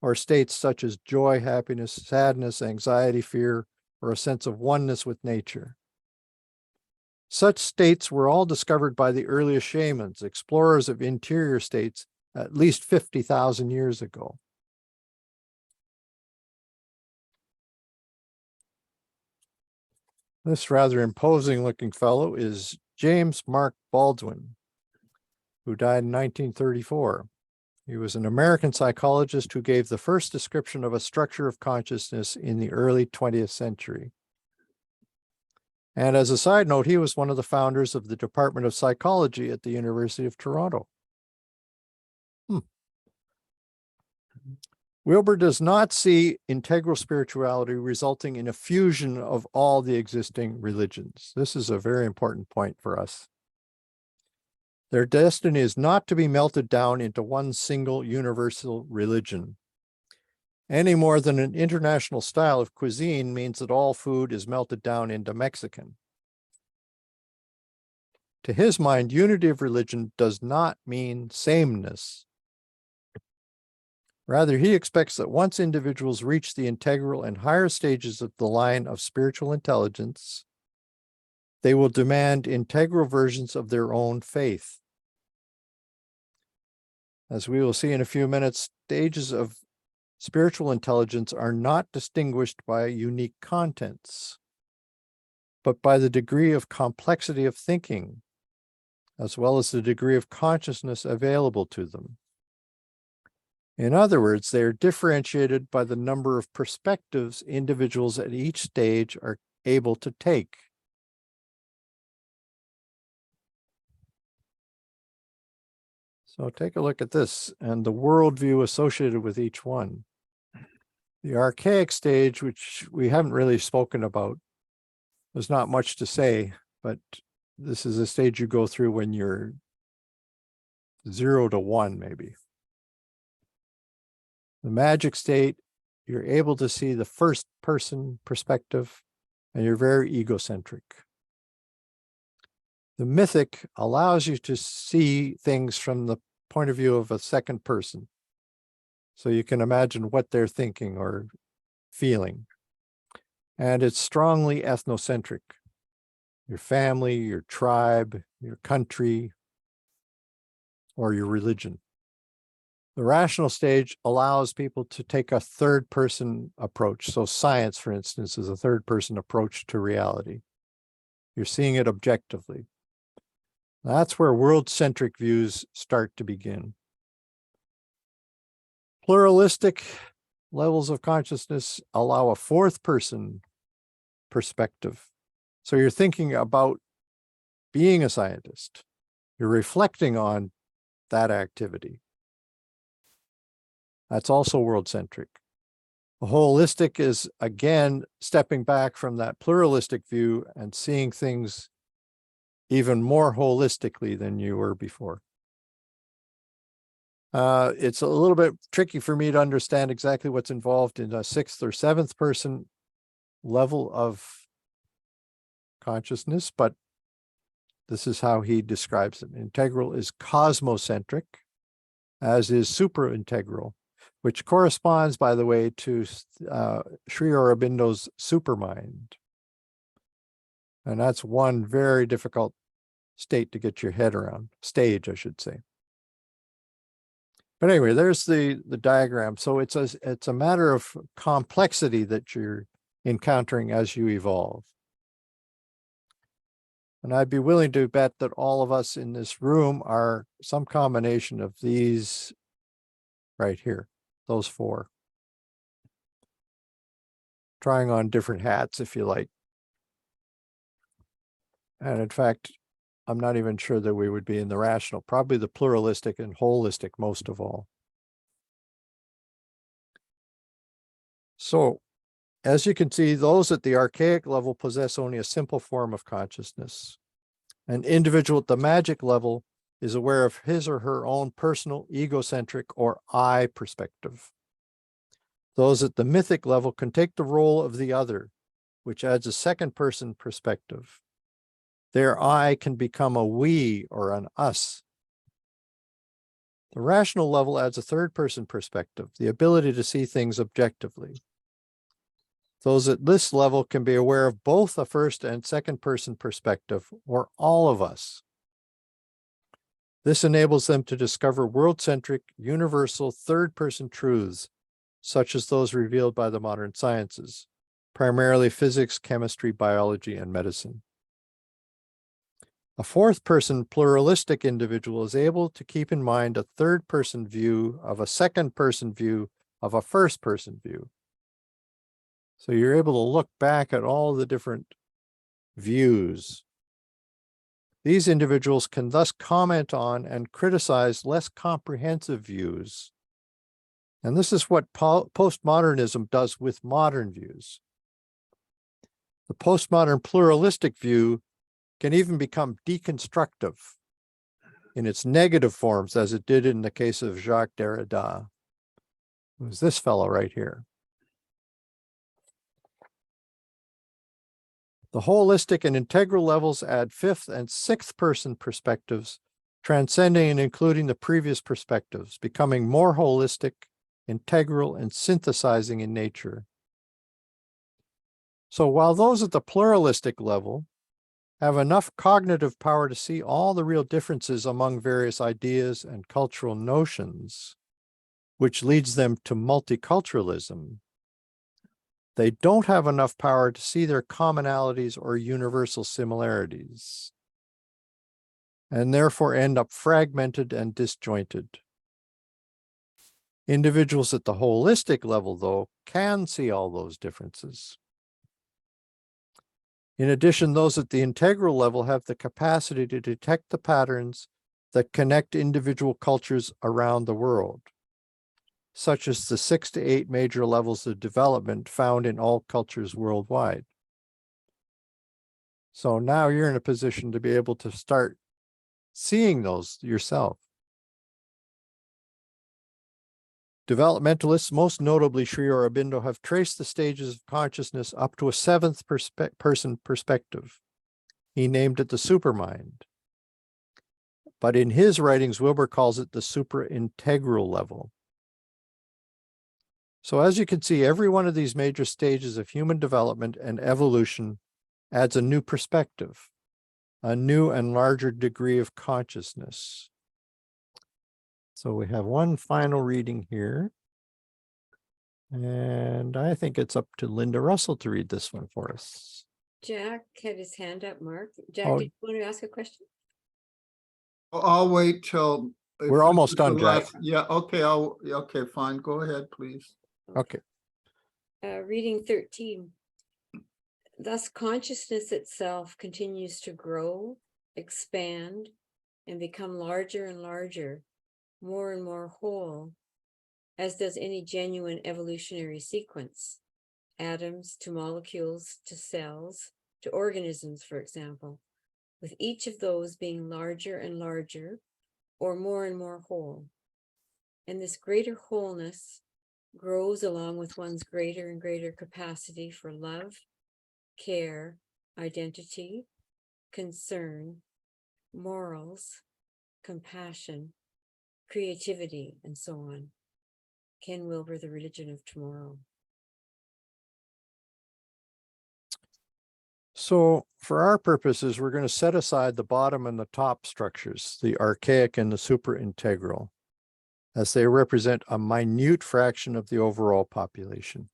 or states such as joy, happiness, sadness, anxiety, fear, or a sense of oneness with nature. Such states were all discovered by the earliest shamans, explorers of interior states, at least 50,000 years ago. This rather imposing looking fellow is James Mark Baldwin, who died in 1934. He was an American psychologist who gave the first description of a structure of consciousness in the early 20th century. And as a side note, he was one of the founders of the Department of Psychology at the University of Toronto. Wilber does not see integral spirituality resulting in a fusion of all the existing religions. This is a very important point for us. Their destiny is not to be melted down into one single universal religion, any more than an international style of cuisine means that all food is melted down into Mexican. To his mind, unity of religion does not mean sameness. Rather, he expects that once individuals reach the integral and higher stages of the line of spiritual intelligence, they will demand integral versions of their own faith. As we will see in a few minutes, stages of spiritual intelligence are not distinguished by unique contents, but by the degree of complexity of thinking, as well as the degree of consciousness available to them. In other words, they are differentiated by the number of perspectives individuals at each stage are able to take. So take a look at this and the worldview associated with each one. The archaic stage, which we haven't really spoken about, there's not much to say, but this is a stage you go through when you're 0 to 1, maybe. The magic state, you're able to see the first person perspective, and you're very egocentric. The mythic allows you to see things from the point of view of a second person. So you can imagine what they're thinking or feeling. And it's strongly ethnocentric. Your family, your tribe, your country, or your religion. The rational stage allows people to take a third person approach. So science, for instance, is a third person approach to reality. You're seeing it objectively. That's where world-centric views start to begin. Pluralistic levels of consciousness allow a fourth person perspective. So you're thinking about being a scientist. You're reflecting on that activity. That's also world-centric. The holistic is, again, stepping back from that pluralistic view and seeing things even more holistically than you were before. It's a little bit tricky for me to understand exactly what's involved in a sixth or seventh person level of consciousness, but this is how he describes it. Integral is cosmocentric. as is superintegral, which corresponds, by the way, to Sri Aurobindo's supermind. And that's one very difficult state to get your head around, stage, I should say. But anyway, there's the diagram. So it's a matter of complexity that you're encountering as you evolve. And I'd be willing to bet that all of us in this room are some combination of these right here, those four. Trying on different hats, if you like. And in fact, I'm not even sure that we would be in the rational, probably the pluralistic and holistic most of all. So, as you can see, those at the archaic level possess only a simple form of consciousness. An individual at the magic level is aware of his or her own personal, egocentric, or I perspective. Those at the mythic level can take the role of the other, which adds a second person perspective. Their I can become a we or an us. The rational level adds a third person perspective, the ability to see things objectively. Those at this level can be aware of both a first and second person perspective, or all of us. This enables them to discover world-centric, universal, third-person truths, such as those revealed by the modern sciences, primarily physics, chemistry, biology, and medicine. A fourth-person pluralistic individual is able to keep in mind a third-person view of a second-person view of a first-person view. So you're able to look back at all the different views. These individuals can thus comment on and criticize less comprehensive views. And this is what postmodernism does with modern views. The postmodern pluralistic view can even become deconstructive in its negative forms, as it did in the case of Jacques Derrida. It was this fellow right here. The holistic and integral levels add fifth and sixth person perspectives, transcending and including the previous perspectives, becoming more holistic, integral, and synthesizing in nature. So while those at the pluralistic level have enough cognitive power to see all the real differences among various ideas and cultural notions, which leads them to multiculturalism, they don't have enough power to see their commonalities or universal similarities, and therefore end up fragmented and disjointed. Individuals at the holistic level, though, can see all those differences. In addition, those at the integral level have the capacity to detect the patterns that connect individual cultures around the world, such as the 6 to 8 major levels of development found in all cultures worldwide. So now you're in a position to be able to start seeing those yourself. Developmentalists, most notably Sri Aurobindo, have traced the stages of consciousness up to a seventh person perspective. He named it the supermind. But in his writings, Wilber calls it the superintegral level. So as you can see, every one of these major stages of human development and evolution adds a new perspective, a new and larger degree of consciousness. So we have one final reading here. And I think it's up to Linda Russell to read this one for us. Jack had his hand up, Mark. Jack, Oh. did you want to ask a question? I'll wait till. if We're almost this is done, the Jack. last- Yeah, okay, okay, fine. Go ahead, please. Okay. Reading 13. Thus, consciousness itself continues to grow, expand, and become larger and larger, more and more whole, as does any genuine evolutionary sequence. Atoms to molecules to cells to organisms, for example, with each of those being larger and larger, or more and more whole. And this greater wholeness grows along with one's greater and greater capacity for love, care, identity, concern, morals, compassion, creativity, and so on. Ken Wilber, The Religion of Tomorrow. So for our purposes, we're going to set aside the bottom and the top structures, the archaic and the superintegral, as they represent a minute fraction of the overall population.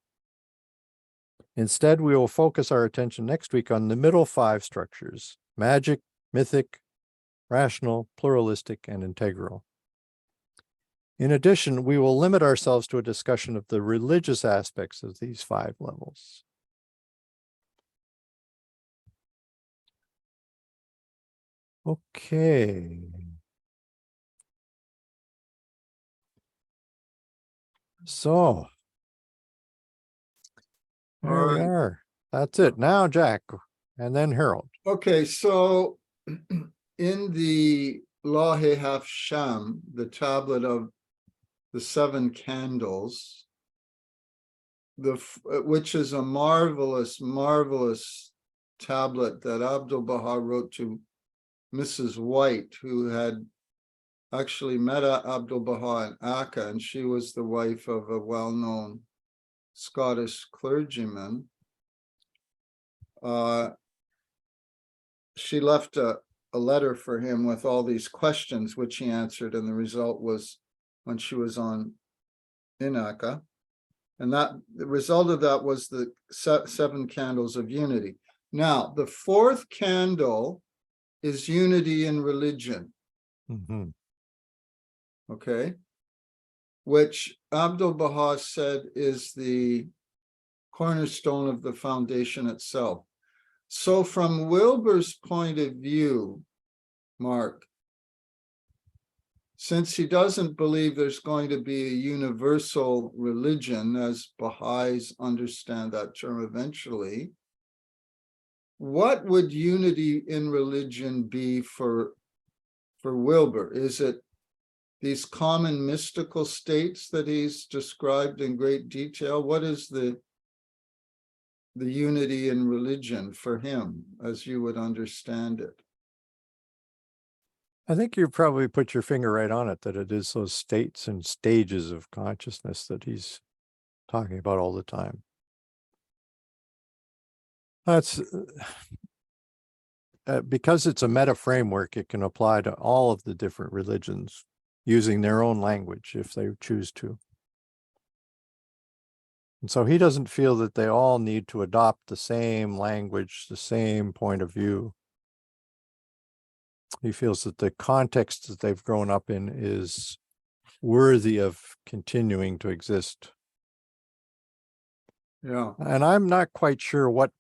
Instead, we will focus our attention next week on the middle 5 structures: magic, mythic, rational, pluralistic, and integral. In addition, we will limit ourselves to a discussion of the religious aspects of these 5 levels. Okay. So there we Alright. are. That's it. Now, Jack, and then Harold. Okay, so in the Lahe Sham, the tablet of the 7 candles, which is a marvelous, marvelous tablet that Abdul Baha wrote to Mrs. White, who had actually met Abdul Baha in Akka, and she was the wife of a well-known Scottish clergyman. She left a letter for him with all these questions, which he answered, and the result was when she was in Akka. And that the result of that was the 7 candles of unity. Now, the 4th candle is unity in religion. Mm-hmm. Okay, which Abdul Baha said is the cornerstone of the foundation itself. So from Wilber's point of view, Mark, since he doesn't believe there's going to be a universal religion, as Baha'is understand that term eventually, what would unity in religion be for Wilber? Is it these common mystical states that he's described in great detail? What is the unity in religion for him, as you would understand it? I think you probably put your finger right on it, that it is those states and stages of consciousness that he's talking about all the time. That's because it's a meta framework, it can apply to all of the different religions using their own language if they choose to. And so he doesn't feel that they all need to adopt the same language, the same point of view. He feels that the context that they've grown up in is worthy of continuing to exist. Yeah. And I'm not quite sure what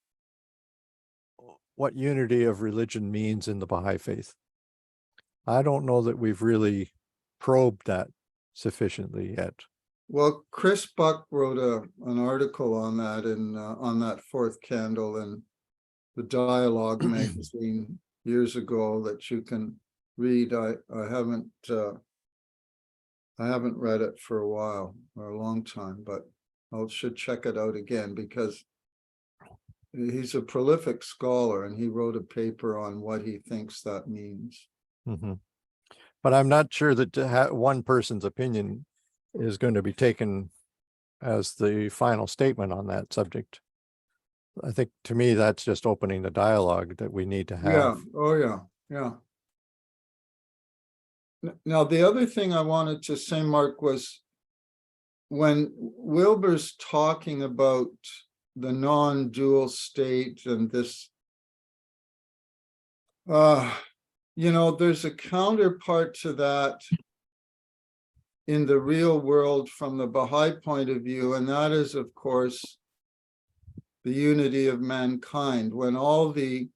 unity of religion means in the Baha'i faith. I don't know that we've really probed that sufficiently yet. Well, Chris Buck wrote an article on that on that 4th candle in the Dialogue magazine years ago that you can read. I haven't read it for a while, or a long time, but I should check it out again, because he's a prolific scholar and he wrote a paper on what he thinks that means. Mm-hmm. But I'm not sure that one person's opinion is going to be taken as the final statement on that subject. I think, to me, that's just opening the dialogue that we need to have. Yeah. Oh, yeah. Yeah. Now, the other thing I wanted to say, Mark, was when Wilber's talking about the non-dual state and this, there's a counterpart to that in the real world from the Baha'i point of view, and that is, of course, the unity of mankind, when all the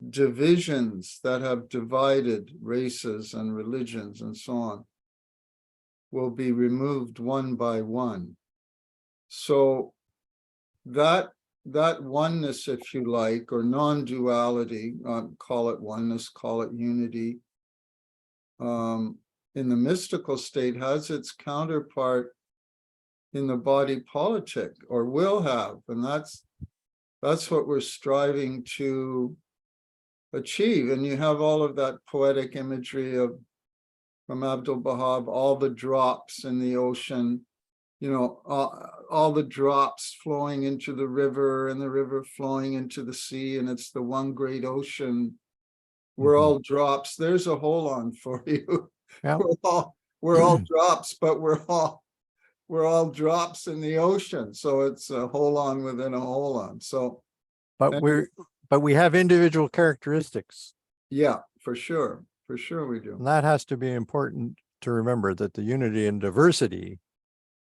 divisions that have divided races and religions and so on will be removed one by one. So that oneness, if you like, or non-duality, call it oneness, call it unity, in the mystical state has its counterpart in the body politic, or will have, and that's what we're striving to achieve. And you have all of that poetic imagery of from Abdu'l-Baha, all the drops in the ocean, you know, all the drops flowing into the river and the river flowing into the sea, and it's the one great ocean. We're all drops. There's a hold on for you. Yeah. We're all drops, but we're all drops in the ocean. So it's a hold on within a hold on. So, But we have individual characteristics. yeah, for sure we do. And that has to be important to remember, that the unity and diversity,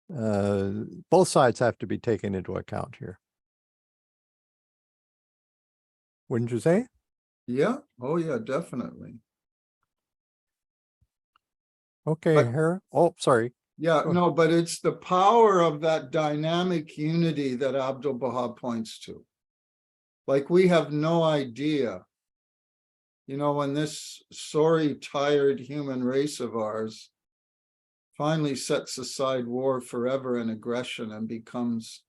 both sides have to be taken into account here. Wouldn't you say? Yeah. Oh yeah, definitely. Okay, But- Hera. Oh, sorry. Yeah, Go no, but it's the power of that dynamic unity that Abdu'l-Baha points to. Like, we have no idea, you know, when this sorry, tired human race of ours finally sets aside war forever and aggression and becomes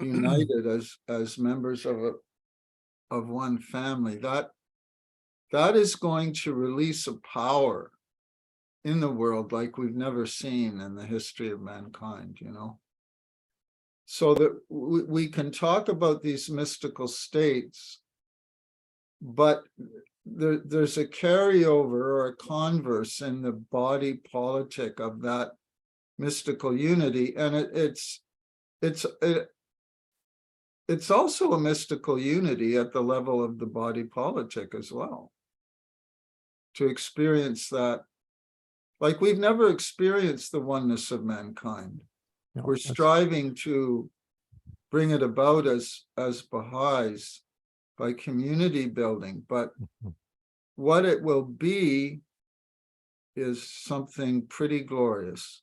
united as members of one family, that is going to release a power in the world like we've never seen in the history of mankind, you know. So that we can talk about these mystical states, but there's a carryover or a converse in the body politic of that mystical unity, and it's also a mystical unity at the level of the body politic as well. To experience that, like, we've never experienced the oneness of mankind. No, We're that's- striving to bring it about as Baha'is by community building, but what it will be is something pretty glorious.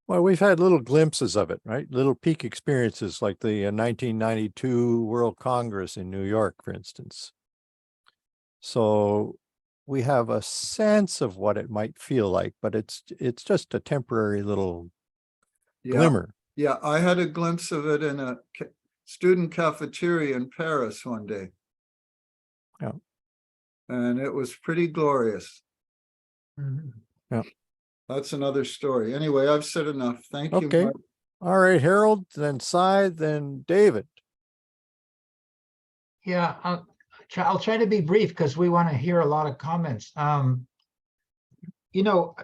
Well, we've had little glimpses of it, right? Little peak experiences, like the 1992 World Congress in New York, for instance. So we have a sense of what it might feel like, but it's just a temporary little glimmer. Yeah, I had a glimpse of it in a student cafeteria in Paris one day. Yeah. And it was pretty glorious. Yeah. That's another story. Anyway, I've said enough. Thank you. Okay. Mark. All right, Harold, then Cy, then David. Yeah, I'll try to be brief because we want to hear a lot of comments. You know,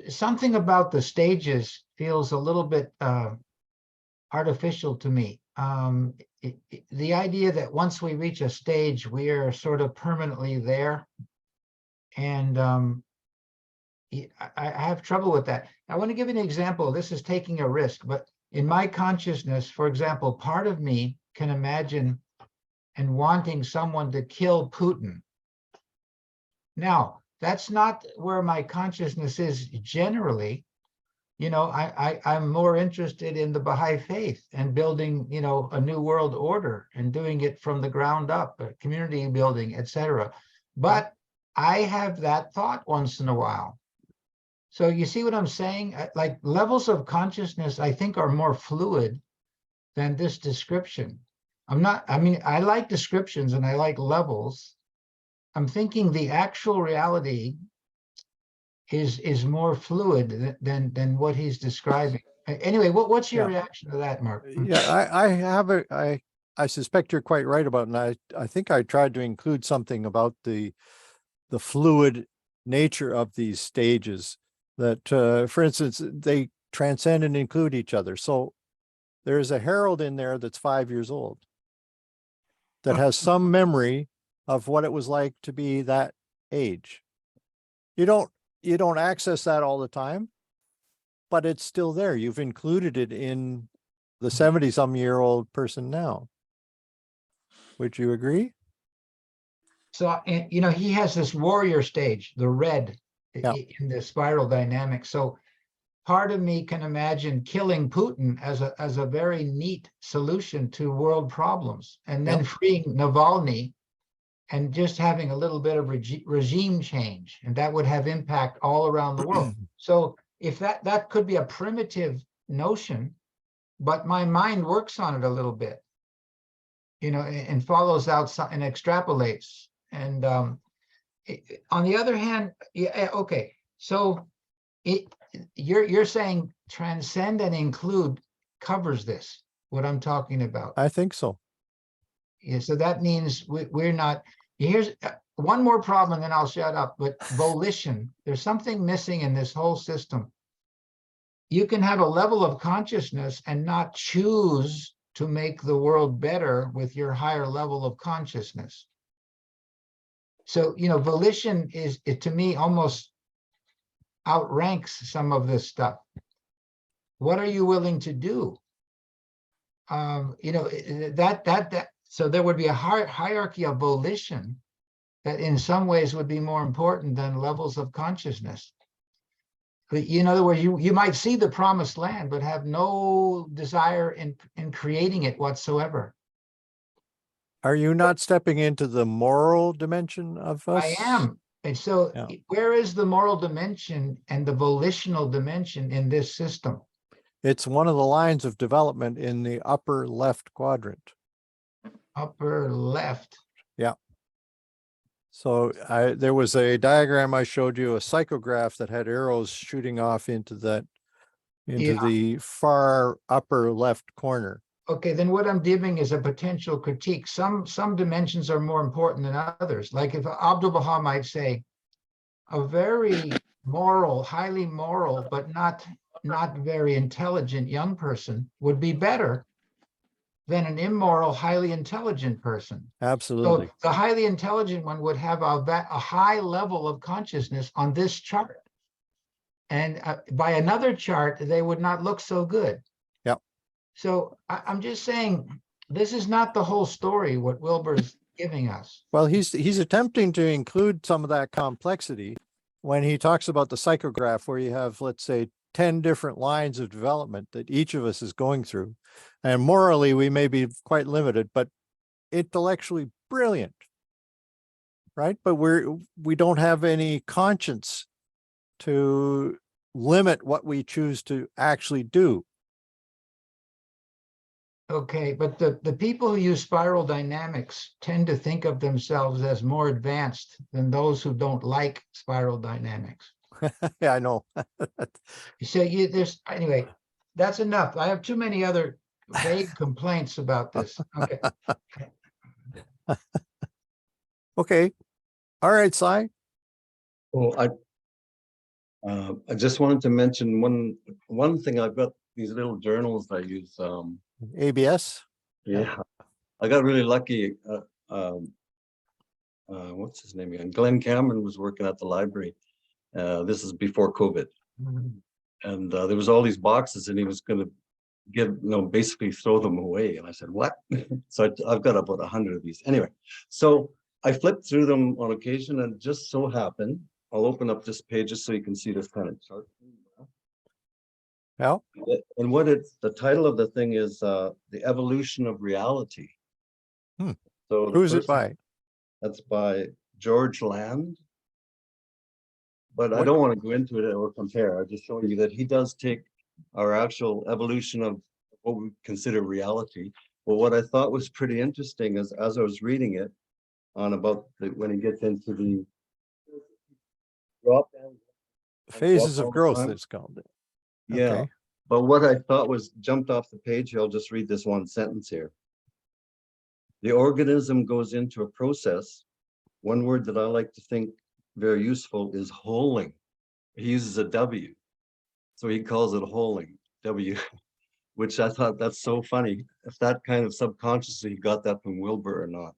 something about the stages feels a little bit artificial to me. The idea that once we reach a stage, we are sort of permanently there. And I have trouble with that. I want to give you an example. This is taking a risk, but in my consciousness, for example, part of me can imagine and wanting someone to kill Putin. Now, that's not where my consciousness is generally. You know, I'm more interested in the Baha'i faith and building, you know, a new world order and doing it from the ground up, community building, etc. But I have that thought once in a while. So you see what I'm saying? Like, levels of consciousness, I think, are more fluid than this description. I mean, I like descriptions and I like levels. I'm thinking the actual reality is more fluid than what he's describing. Anyway, what's your reaction to that, Mark? Yeah, I suspect you're quite right about it. And I think I tried to include something about the fluid nature of these stages, that, for instance, they transcend and include each other. So there's a Harold in there that's 5 years old that has some memory of what it was like to be that age. You don't access that all the time, but it's still there. You've included it in the 70-some-year-old person now. Would you agree? So, you know, he has this warrior stage, the red in the spiral dynamic. So part of me can imagine killing Putin as a very neat solution to world problems, and then freeing Navalny and just having a little bit of regime change, and that would have impact all around the world. So if that could be a primitive notion, but my mind works on it a little bit, you know, and follows out and extrapolates. And on the other hand, yeah, okay, So you're saying transcend and include covers this, what I'm talking about. I think so. Yeah, so that means we're not, here's one more problem, then I'll shut up, but volition, there's something missing in this whole system. You can have a level of consciousness and not choose to make the world better with your higher level of consciousness. So, volition is, to me, almost outranks some of this stuff. What are you willing to do? So there would be a hierarchy of volition that in some ways would be more important than levels of consciousness. In other words, you might see the promised land, but have no desire in creating it whatsoever. Are you not stepping into the moral dimension of us? I am. And so Yeah. where is the moral dimension and the volitional dimension in this system? It's one of the lines of development in the upper left quadrant. Upper left. Yeah. So there was a diagram I showed you, a psychograph that had arrows shooting off into the far upper left corner. Okay, then what I'm giving is a potential critique. Some dimensions are more important than others. Like if Abdu'l-Baha might say, a very moral, highly moral, but not very intelligent young person would be better than an immoral, highly intelligent person. Absolutely. So the highly intelligent one would have a high level of consciousness on this chart. And by another chart, they would not look so good. Yep. So I'm just saying, this is not the whole story, what Wilbur's giving us. Well, he's attempting to include some of that complexity when he talks about the psychograph, where you have, let's say, 10 different lines of development that each of us is going through. And morally, we may be quite limited, but intellectually brilliant, right? But we don't have any conscience to limit what we choose to actually do. Okay, but the people who use spiral dynamics tend to think of themselves as more advanced than those who don't like spiral dynamics. Yeah, I know. So anyway, that's enough. I have too many other vague complaints about this. Okay. Okay. All right, Cy. Oh, I just wanted to mention one thing. I've got these little journals I use. ABS. Yeah, I got really lucky. What's his name again? Glenn Cameron was working at the library. This is before COVID, and there was all these boxes, and he was going to basically throw them away. And I said, "What?" So I've got about 100 of these. Anyway, so I flipped through them on occasion, and it just so happened, I'll open up this page just so you can see this kind of chart. Yeah. And the title of the thing is The Evolution of Reality. So who's it by? That's by George Land. But I don't want to go into it or compare. I'm just showing you that he does take our actual evolution of what we consider reality. But what I thought was pretty interesting is, as I was reading it, on about when he gets into the drop down Phases of growth, it's called. Yeah. Okay. But what I thought was jumped off the page here, I'll just read this one sentence here. The organism goes into a process. One word that I like to think very useful is holing. He uses a W. So he calls it holing, W, which I thought that's so funny. If that kind of subconsciously got that from Wilbur or not.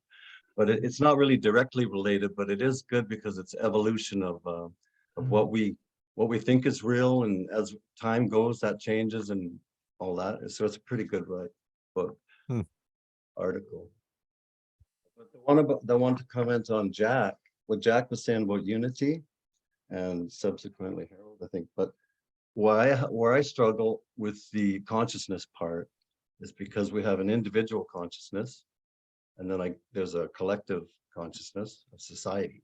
But it's not really directly related, but it is good because it's evolution of what we think is real, and as time goes, that changes and all that. So it's a pretty good book article. But the one to comment on Jack, what Jack was saying about unity, and subsequently Harold, I think. But where I struggle with the consciousness part is because we have an individual consciousness, and then there's a collective consciousness of society.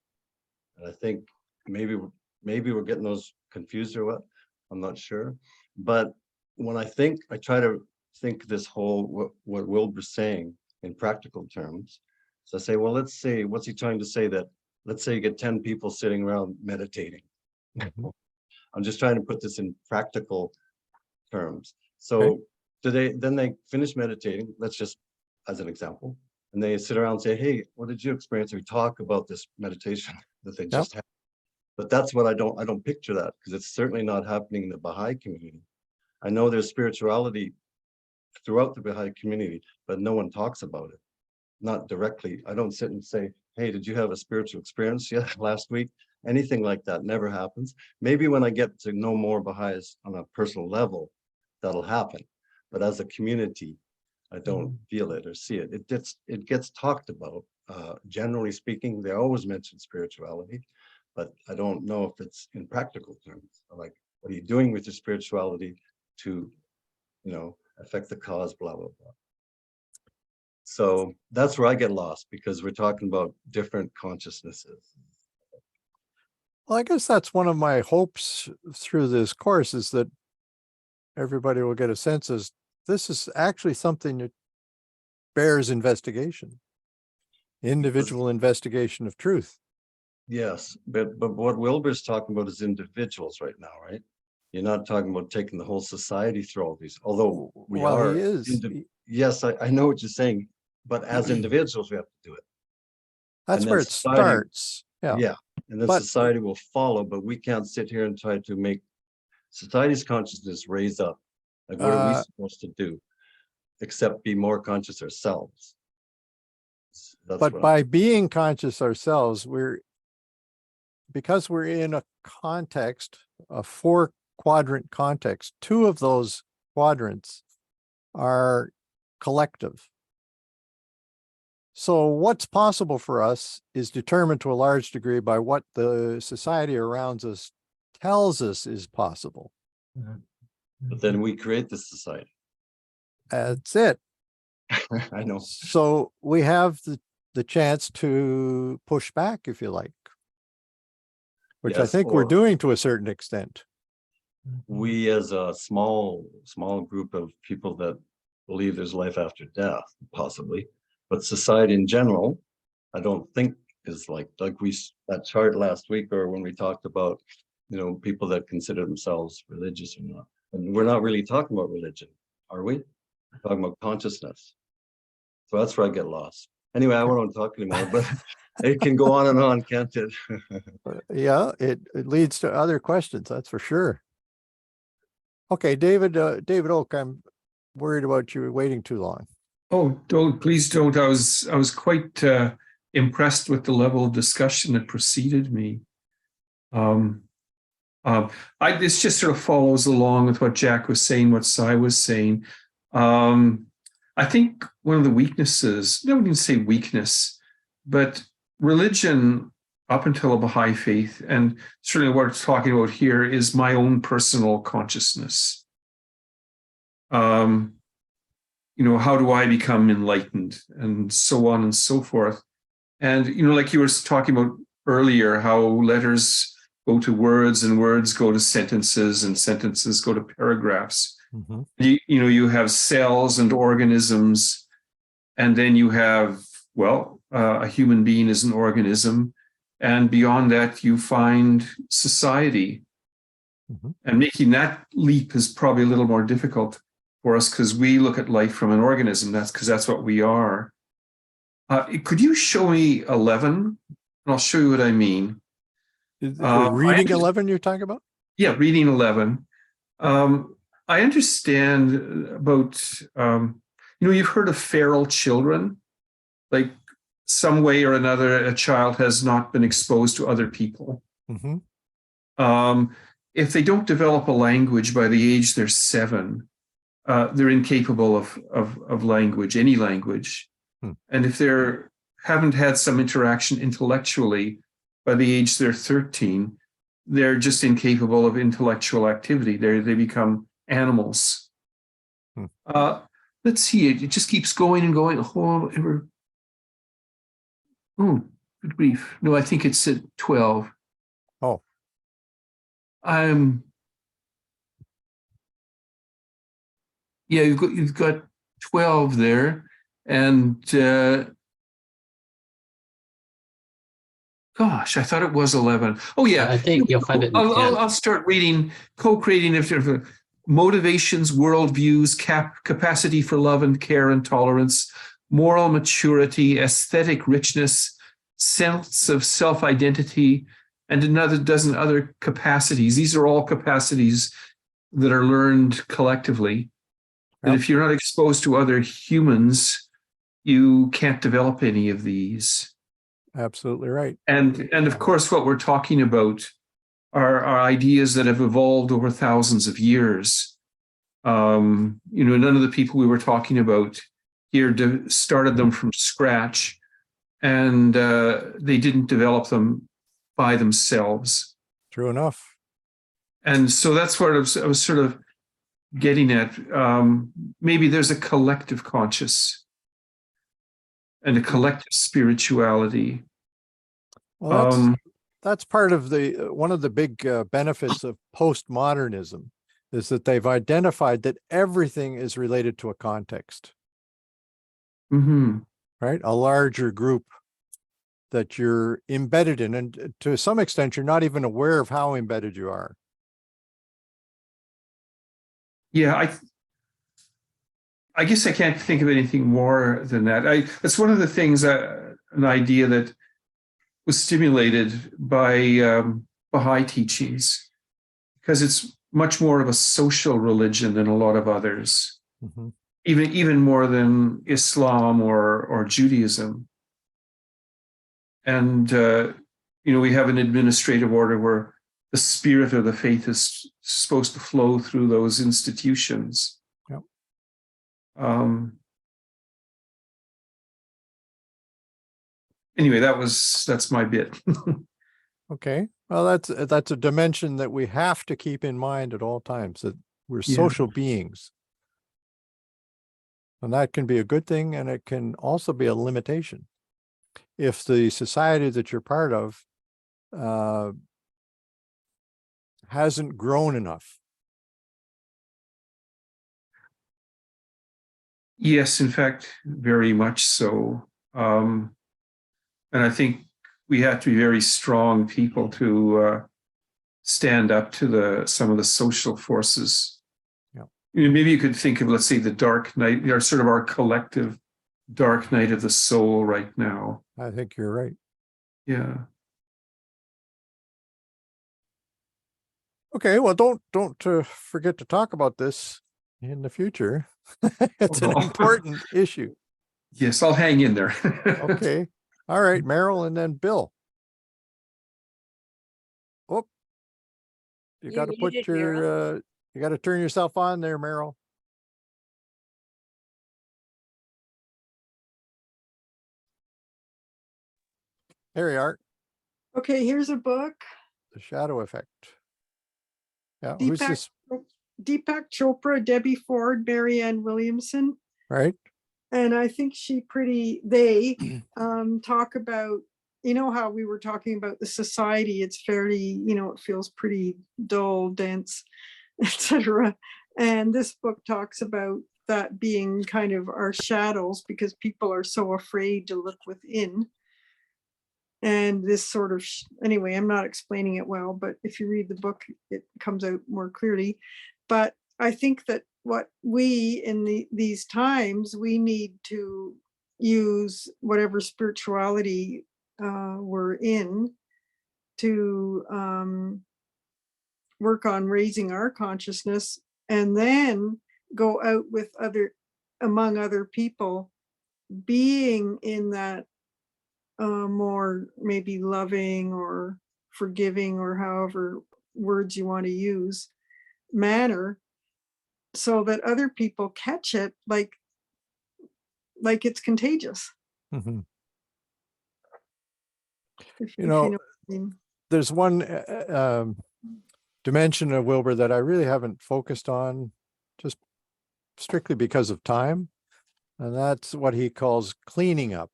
And I think maybe we're getting those confused or what, I'm not sure. But when I try to think this whole, what Wilbur's saying in practical terms. So I say, well, let's say, what's he trying to say? That let's say you get 10 people sitting around meditating. I'm just trying to put this in practical terms. So Okay. then they finish meditating, let's just as an example, and they sit around and say, hey, what did you experience? We talk about this meditation that they just had. But that's what I don't picture that, because it's certainly not happening in the Baha'i community. I know there's spirituality throughout the Baha'i community, but no one talks about it. Not directly. I don't sit and say, hey, did you have a spiritual experience last week? Anything like that never happens. Maybe when I get to know more Baha'is on a personal level, that'll happen. But as a community, I don't feel it or see it. It gets talked about. Generally speaking, they always mention spirituality, but I don't know if it's in practical terms. Like, what are you doing with your spirituality to, affect the cause, blah, blah, blah. So that's where I get lost, because we're talking about different consciousnesses. Well, I guess that's one of my hopes through this course, is that everybody will get a sense as this is actually something that bears investigation, individual investigation of truth. Yes, but what Wilbur's talking about is individuals right now, right? You're not talking about taking the whole society through all these, although we Well, are. he is. Yes, I know what you're saying, but as individuals, we have to do it. That's And where then it society, starts. Yeah. And then But- society will follow, but we can't sit here and try to make society's consciousness raise up. Like, what are we supposed to do except be more conscious ourselves? But by being conscious ourselves, because we're in a context, a 4-quadrant context, 2 of those quadrants are collective. So what's possible for us is determined to a large degree by what the society around us tells us is possible. But then we create the society. That's it. I know. So we have the chance to push back, if you like, which I Yes, think we're or doing to a certain extent. we, as a small group of people that believe there's life after death, possibly, but society in general, I don't think is like that chart last week, or when we talked about, people that consider themselves religious or not. And we're not really talking about religion, are we? We're talking about consciousness. So that's where I get lost. Anyway, I won't talk anymore, but it can go on and on, can't it? Yeah, it leads to other questions, that's for sure. Okay, David Oak, I'm worried about you waiting too long. Oh, please don't. I was quite impressed with the level of discussion that preceded me. This just sort of follows along with what Jack was saying, what Sai was saying. I think one of the weaknesses, I wouldn't say weakness, but religion up until a Baha'i faith, and certainly what it's talking about here, is my own personal consciousness. How do I become enlightened, and so on and so forth. And, like you were talking about earlier, how letters go to words and words go to sentences and sentences go to paragraphs. Mm-hmm. You have cells and organisms, and then you have, a human being is an organism. And beyond that, you find society. Mm-hmm. And making that leap is probably a little more difficult for us, because we look at life from an organism. That's what we are. Could you show me 11? And I'll show you what I mean. Reading 11 you're talking about? Yeah, reading 11. I understand about, you've heard of feral children, like some way or another, a child has not been exposed to other people. Mm-hmm. If they don't develop a language by the age they're 7, they're incapable of language, any language. And if they haven't had some interaction intellectually by the age they're 13, they're just incapable of intellectual activity. They become animals. Let's see, it just keeps going and going. Oh, good grief. No, I think it's at 12. Oh. Yeah, you've got 12 there, and Gosh, I thought it was 11. Oh yeah. I think you'll find it in 10. I'll start reading co-creating different motivations, worldviews, capacity for love and care and tolerance, moral maturity, aesthetic richness, sense of self-identity, and another dozen other capacities. These are all capacities that are learned collectively. And if you're not exposed to other humans, you can't develop any of these. Absolutely right. And of course, what we're talking about are ideas that have evolved over thousands of years. None of the people we were talking about here started them from scratch, and they didn't develop them by themselves. True enough. And so that's what I was sort of getting at. Maybe there's a collective conscious and a collective spirituality. Well, that's part of one of the big benefits of postmodernism is that they've identified that everything is related to a context, right? A larger group that you're embedded in. And to some extent, you're not even aware of how embedded you are. Yeah, I guess I can't think of anything more than that. That's one of the things, an idea that was stimulated by Baha'i teachings, because it's much more of a social religion than a lot of others, even more than Islam or Judaism. And we have an administrative order where the spirit of the faith is supposed to flow through those institutions. Yep. Anyway, that's my bit. Okay. Well, that's a dimension that we have to keep in mind at all times, that we're social beings. And that can be a good thing, and it can also be a limitation. If the society that you're part of hasn't grown enough. Yes, in fact, very much so. And I think we have to be very strong people to stand up to some of the social forces. Yeah. Maybe you could think of, let's say, the dark night, or sort of our collective dark night of the soul right now. I think you're right. Yeah. Okay, well, don't forget to talk about this in the future. It's an important issue. Yes, I'll hang in there. Okay. All right, Meryl, and then Bill. Oh, you got to put muted, your, you got to turn yourself on there, Meryl. There you are. Okay, here's a book. The Shadow Effect. Yeah, who's this? Deepak Chopra, Debbie Ford, Marianne Williamson. Right. And I think they talk about, how we were talking about the society, it's fairly, it feels pretty dull, dense, etc. And this book talks about that being kind of our shadows, because people are so afraid to look within. And this sort of, anyway, I'm not explaining it well, but if you read the book, it comes out more clearly. But I think that what we in these times, we need to use whatever spirituality we're in to work on raising our consciousness, and then go out with among other people, being in that more maybe loving or forgiving, or however words you want to use, manner, so that other people catch it like it's contagious. Mm-hmm. If you know what I mean. There's one dimension of Wilbur that I really haven't focused on, just strictly because of time, and that's what he calls cleaning up.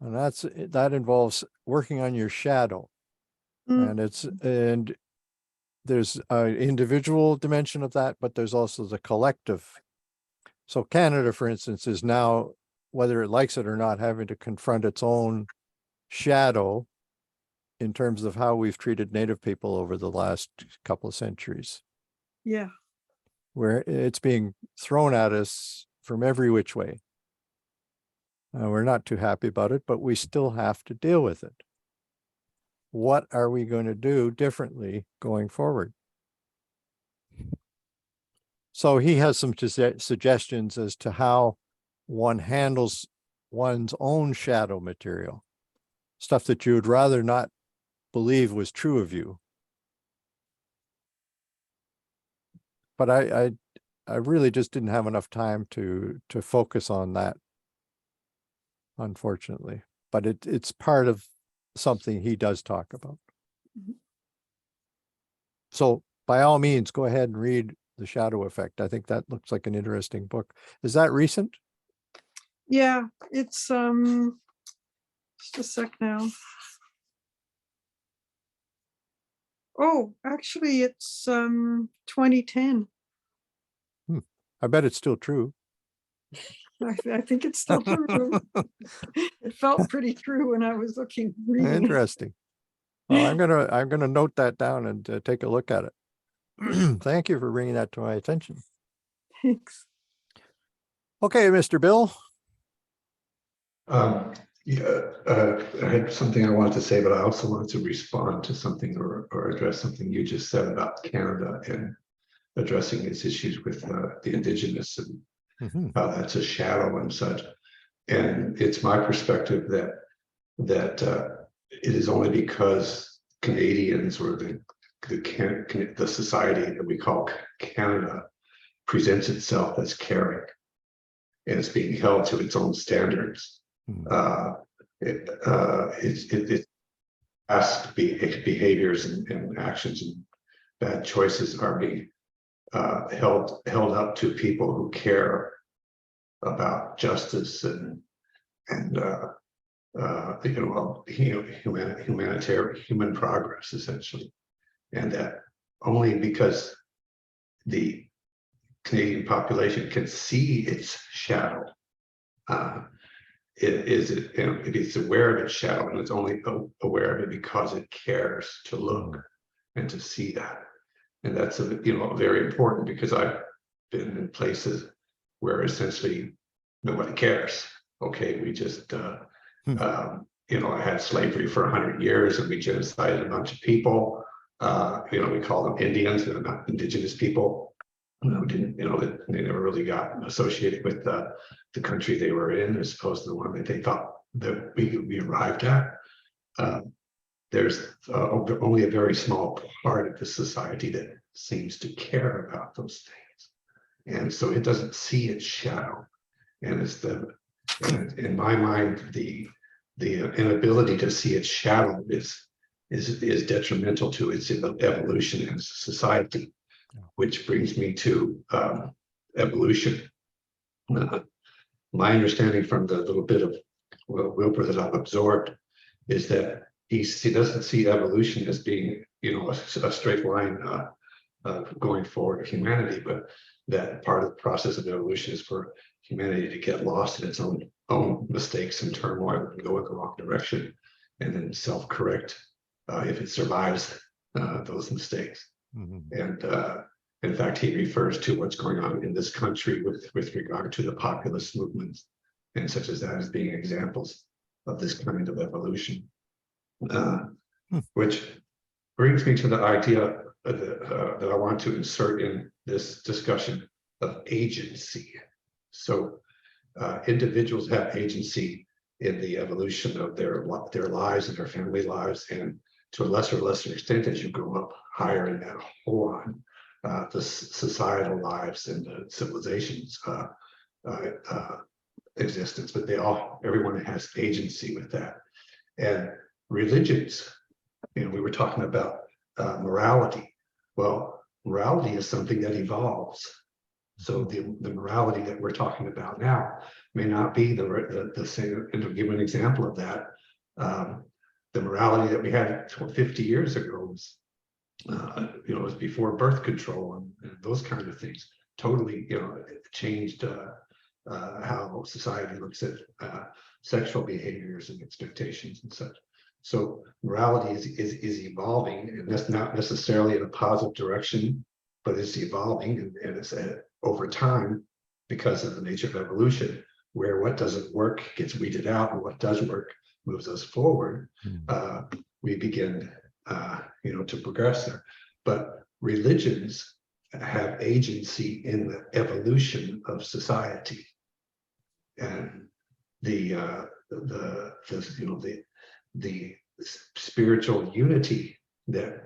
And that involves working on your shadow. And there's an individual dimension of that, but there's also the collective. So Canada, for instance, is now, whether it likes it or not, having to confront its own shadow in terms of how we've treated Native people over the last couple of centuries, Yeah. where it's being thrown at us from every which way. We're not too happy about it, but we still have to deal with it. What are we going to do differently going forward? So he has some suggestions as to how one handles one's own shadow material, stuff that you would rather not believe was true of you. But I really just didn't have enough time to focus on that, unfortunately. But it's part of something he does talk about. Mhm. So by all means, go ahead and read The Shadow Effect. I think that looks like an interesting book. Is that recent? Yeah, it's just a sec now. Oh, actually it's 2010. I bet it's still true. I think it's still true. It felt pretty true when I was reading it. Interesting. Well, I'm gonna note that down and take a look at it. Thank you for bringing that to my attention. Thanks. Okay, Mr. Bill. I had something I wanted to say, but I also wanted to respond to something or address something you just said about Canada and addressing its issues with the Indigenous and how that's a shadow and such. And it's my perspective that it is only because Canadians or the society that we call Canada presents itself as caring and it's being held to its own standards. It past behaviors and actions and bad choices are being held up to people who care about justice and human progress, essentially, and that only because the Canadian population can see its shadow, it is aware of its shadow, and it's only aware of it because it cares to look and to see that. And that's very important, because I've been in places where essentially nobody cares. Okay, we just I had slavery for 100 years and we genocided a bunch of people. We call them Indians, they're not indigenous people. They never really got associated with the country they were in, as opposed to the one that they thought that we arrived at. There's only a very small part of the society that seems to care about those things, and so it doesn't see its shadow. And it's in my mind, the inability to see its shadow is detrimental to its evolution as a society. Which brings me to evolution. My understanding from the little bit of Wilbur that I've absorbed is that he doesn't see evolution as being, a straight line going forward of humanity, but that part of the process of evolution is for humanity to get lost in its own mistakes and turmoil and go in the wrong direction, and then self-correct if it survives those mistakes. And in fact, he refers to what's going on in this country with regard to the populist movements and such as that as being examples of this kind of evolution. Which brings me to the idea that I want to insert in this discussion of agency. So individuals have agency in the evolution of their lives and their family lives, and to a lesser extent as you go up higher in that whole line, the societal lives and the civilizations existence, but everyone has agency with that. And religions, we were talking about morality. Well, morality is something that evolves. So the morality that we're talking about now may not be the same. And to give an example of that, the morality that we had 50 years ago was, was before birth control and those kind of things. Totally, it changed how society looks at sexual behaviors and expectations and such. So morality is evolving, and that's not necessarily in a positive direction, but it's evolving, and it's over time because of the nature of evolution, where what doesn't work gets weeded out, and what does work moves us forward. We begin, to progress there. But religions have agency in the evolution of society, and the spiritual unity that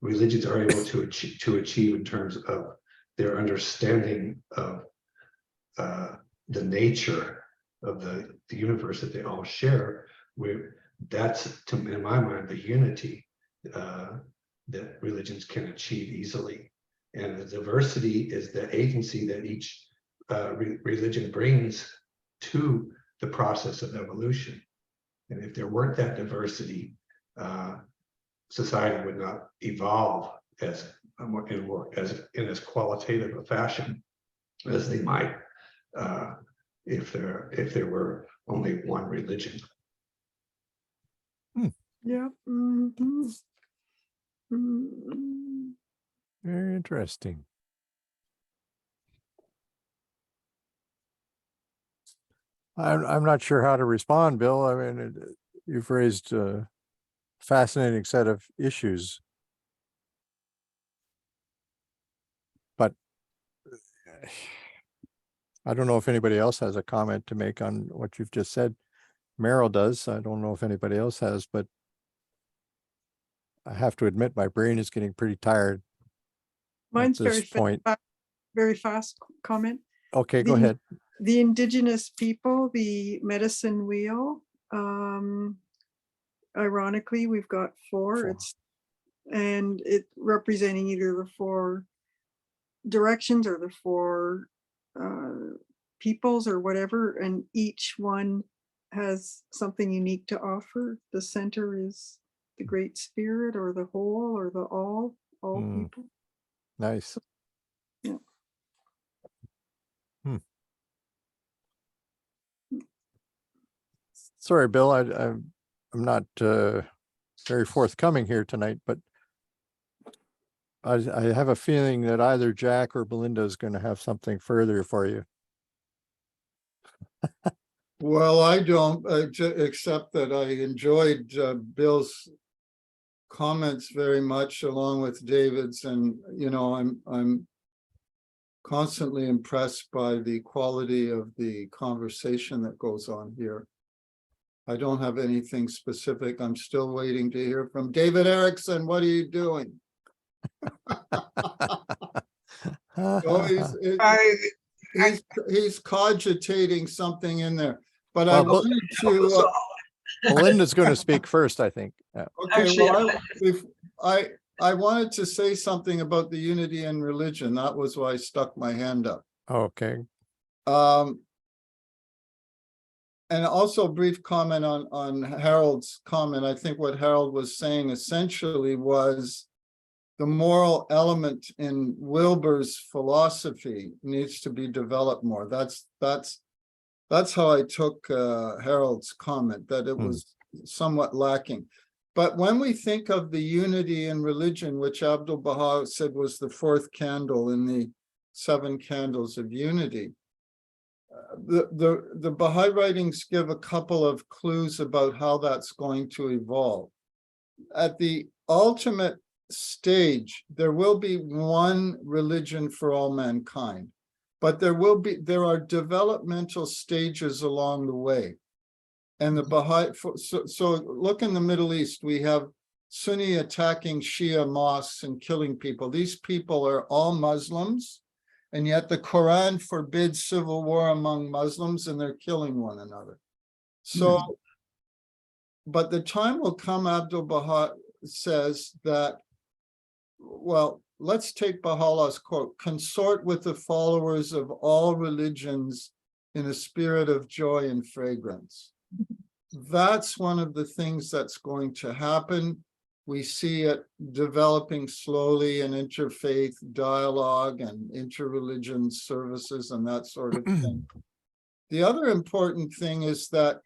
religions are able to achieve in terms of their understanding of the nature of the universe that they all share. That's, in my mind, the unity that religions can achieve easily. And the diversity is the agency that each religion brings to the process of evolution. And if there weren't that diversity, society would not evolve in as qualitative a fashion as they might if there were only one religion. Yeah. Very interesting. I'm not sure how to respond, Bill. I mean, you've raised a fascinating set of issues. But I don't know if anybody else has a comment to make on what you've just said. Meryl does. I don't know if anybody else has, but I have to admit my brain is getting pretty tired. Mine's at this point. Very fast comment. Okay, go ahead. The indigenous people, the medicine wheel. Ironically, we've got four. And it representing either the four directions or the four peoples or whatever, and each one has something unique to offer. The center is the Great Spirit, or the whole, or the all people. Nice. Yeah. Sorry, Bill, I'm not very forthcoming here tonight, but I have a feeling that either Jack or Belinda is going to have something further for you. Well, I don't, except that I enjoyed Bill's comments very much, along with David's, and I'm constantly impressed by the quality of the conversation that goes on here. I don't have anything specific. I'm still waiting to hear from David Erickson. What are you doing? He's cogitating something in there, but I wanted to. Belinda's going to speak first, I think. Yeah. Okay, well, I wanted to say something about the unity in religion. That was why I stuck my hand up. Okay. And also a brief comment on Harold's comment. I think what Harold was saying essentially was the moral element in Wilber's philosophy needs to be developed more. That's how I took Harold's comment, that it was somewhat lacking. But when we think of the unity in religion, which Abdu'l-Baha said was the fourth candle in the 7 candles of unity, the Baha'i writings give a couple of clues about how that's going to evolve. At the ultimate stage, there will be one religion for all mankind, but there are developmental stages along the way. And the Baha'i, so look in the Middle East, we have Sunni attacking Shia mosques and killing people. These people are all Muslims, and yet the Quran forbids civil war among Muslims, and they're killing one another. So, but the time will come, Abdu'l-Baha says that, well, let's take Baha'u'llah's quote, consort with the followers of all religions in a spirit of joy and fragrance. That's one of the things that's going to happen. We see it developing slowly in interfaith dialogue and interreligion services and that sort of thing. The other important thing is that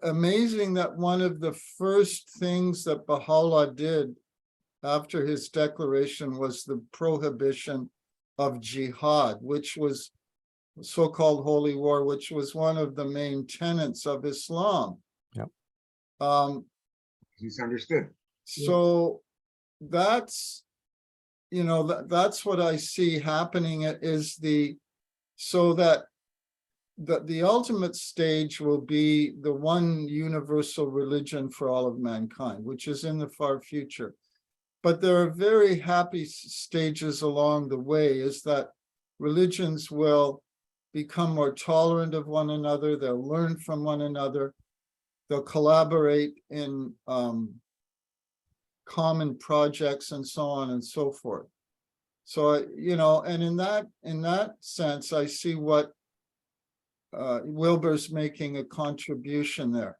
amazing that one of the first things that Baha'u'llah did after his declaration was the prohibition of jihad, which was so-called holy war, which was one of the main tenets of Islam. Yep. He's understood. So that's, that's what I see happening is so that the ultimate stage will be the one universal religion for all of mankind, which is in the far future. But there are very happy stages along the way, is that religions will become more tolerant of one another, they'll learn from one another, they'll collaborate in common projects and so on and so forth. So, and in that sense, I see what Wilbur's making a contribution there.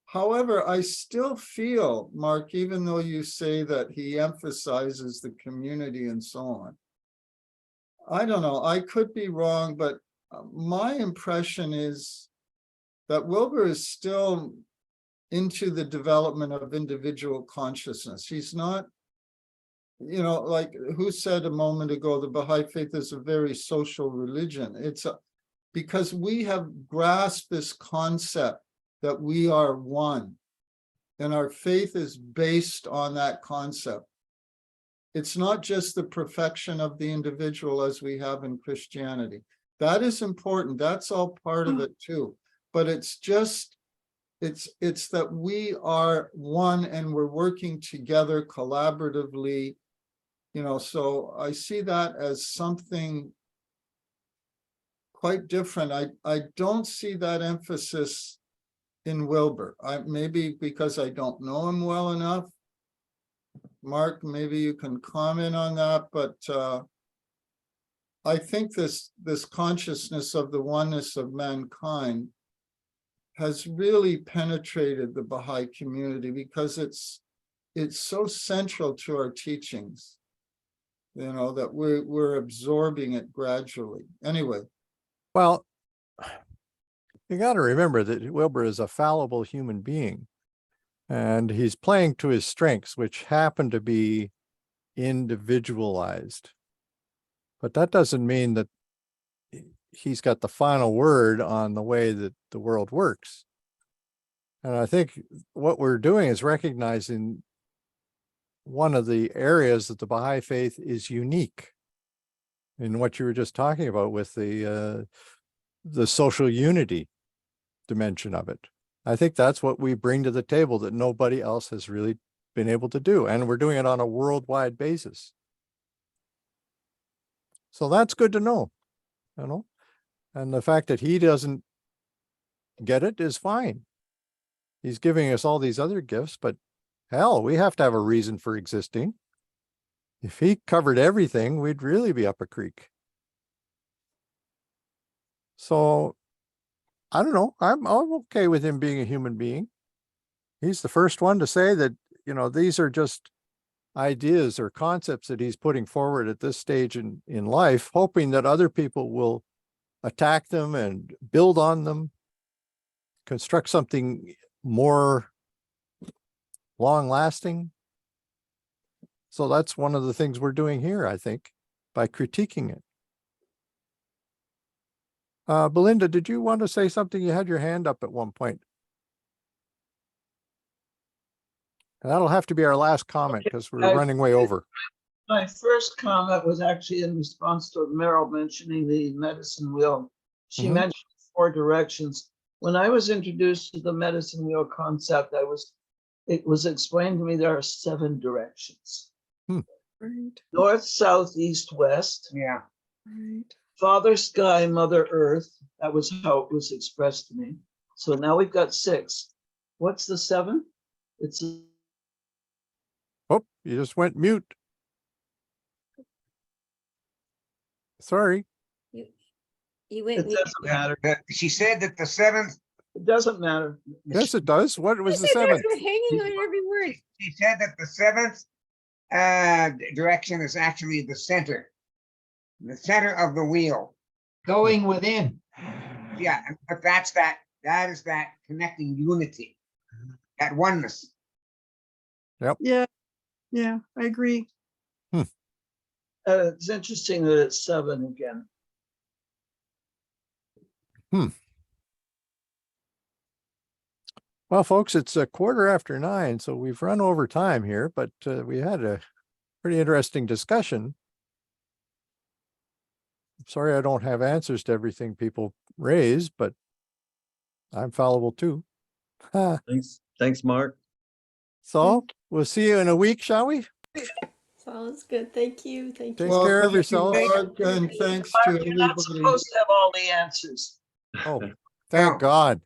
However, I still feel, Mark, even though you say that he emphasizes the community and so on, I don't know, I could be wrong, but my impression is that Wilbur is still into the development of individual consciousness. He's not, like who said a moment ago, the Baha'i faith is a very social religion. It's because we have grasped this concept that we are one, and our faith is based on that concept. It's not just the perfection of the individual as we have in Christianity. That is important. That's all part of it too. But it's just, it's that we are one and we're working together collaboratively, so I see that as something quite different. I don't see that emphasis in Wilbur. Maybe because I don't know him well enough. Mark, maybe you can comment on that, but I think this consciousness of the oneness of mankind has really penetrated the Baha'i community because it's so central to our teachings, that we're absorbing it gradually. Anyway. Well, you got to remember that Wilbur is a fallible human being, and he's playing to his strengths, which happen to be individualized. But that doesn't mean that he's got the final word on the way that the world works. And I think what we're doing is recognizing one of the areas that the Baha'i faith is unique in what you were just talking about with the social unity dimension of it. I think that's what we bring to the table that nobody else has really been able to do. And we're doing it on a worldwide basis. So that's good to know, and the fact that he doesn't get it is fine. He's giving us all these other gifts, but hell, we have to have a reason for existing. If he covered everything, we'd really be up a creek. So I don't know. I'm okay with him being a human being. He's the first one to say that, these are just ideas or concepts that he's putting forward at this stage in life, hoping that other people will attack them and build on them, construct something more long-lasting. So that's one of the things we're doing here, I think, by critiquing it. Belinda, did you want to say something? You had your hand up at one point. And that'll have to be our last comment because we're running way over. My first comment was actually in response to Meryl mentioning the medicine wheel. She mentioned 4 directions. When I was introduced to the medicine wheel concept, it was explained to me there are 7 directions. Right. North, south, east, west. Yeah. Right. Father Sky, Mother Earth. That was how it was expressed to me. So now we've got 6. What's the 7th? It's Oh, you just went mute. Sorry. You went. it doesn't matter. She said that the 7th. It doesn't matter. Yes, it does. What was the We're 7th? hanging on every word. She said that the 7th direction is actually the center of the wheel. Going within. Yeah, but that's that That is that connecting unity, that oneness. Yeah, yeah, I agree. It's interesting that it's 7 again. Well, folks, it's a 9:15, so we've run over time here, but we had a pretty interesting discussion. Sorry, I don't have answers to everything people raise, but I'm fallible too. Thanks, Mark. So we'll see you in a week, shall we? Sounds good. Thank you. Thank you. Take care of Thank you, yourself. Mark, and thanks to Mark, you're not everybody. supposed to have all the answers. Oh, thank God.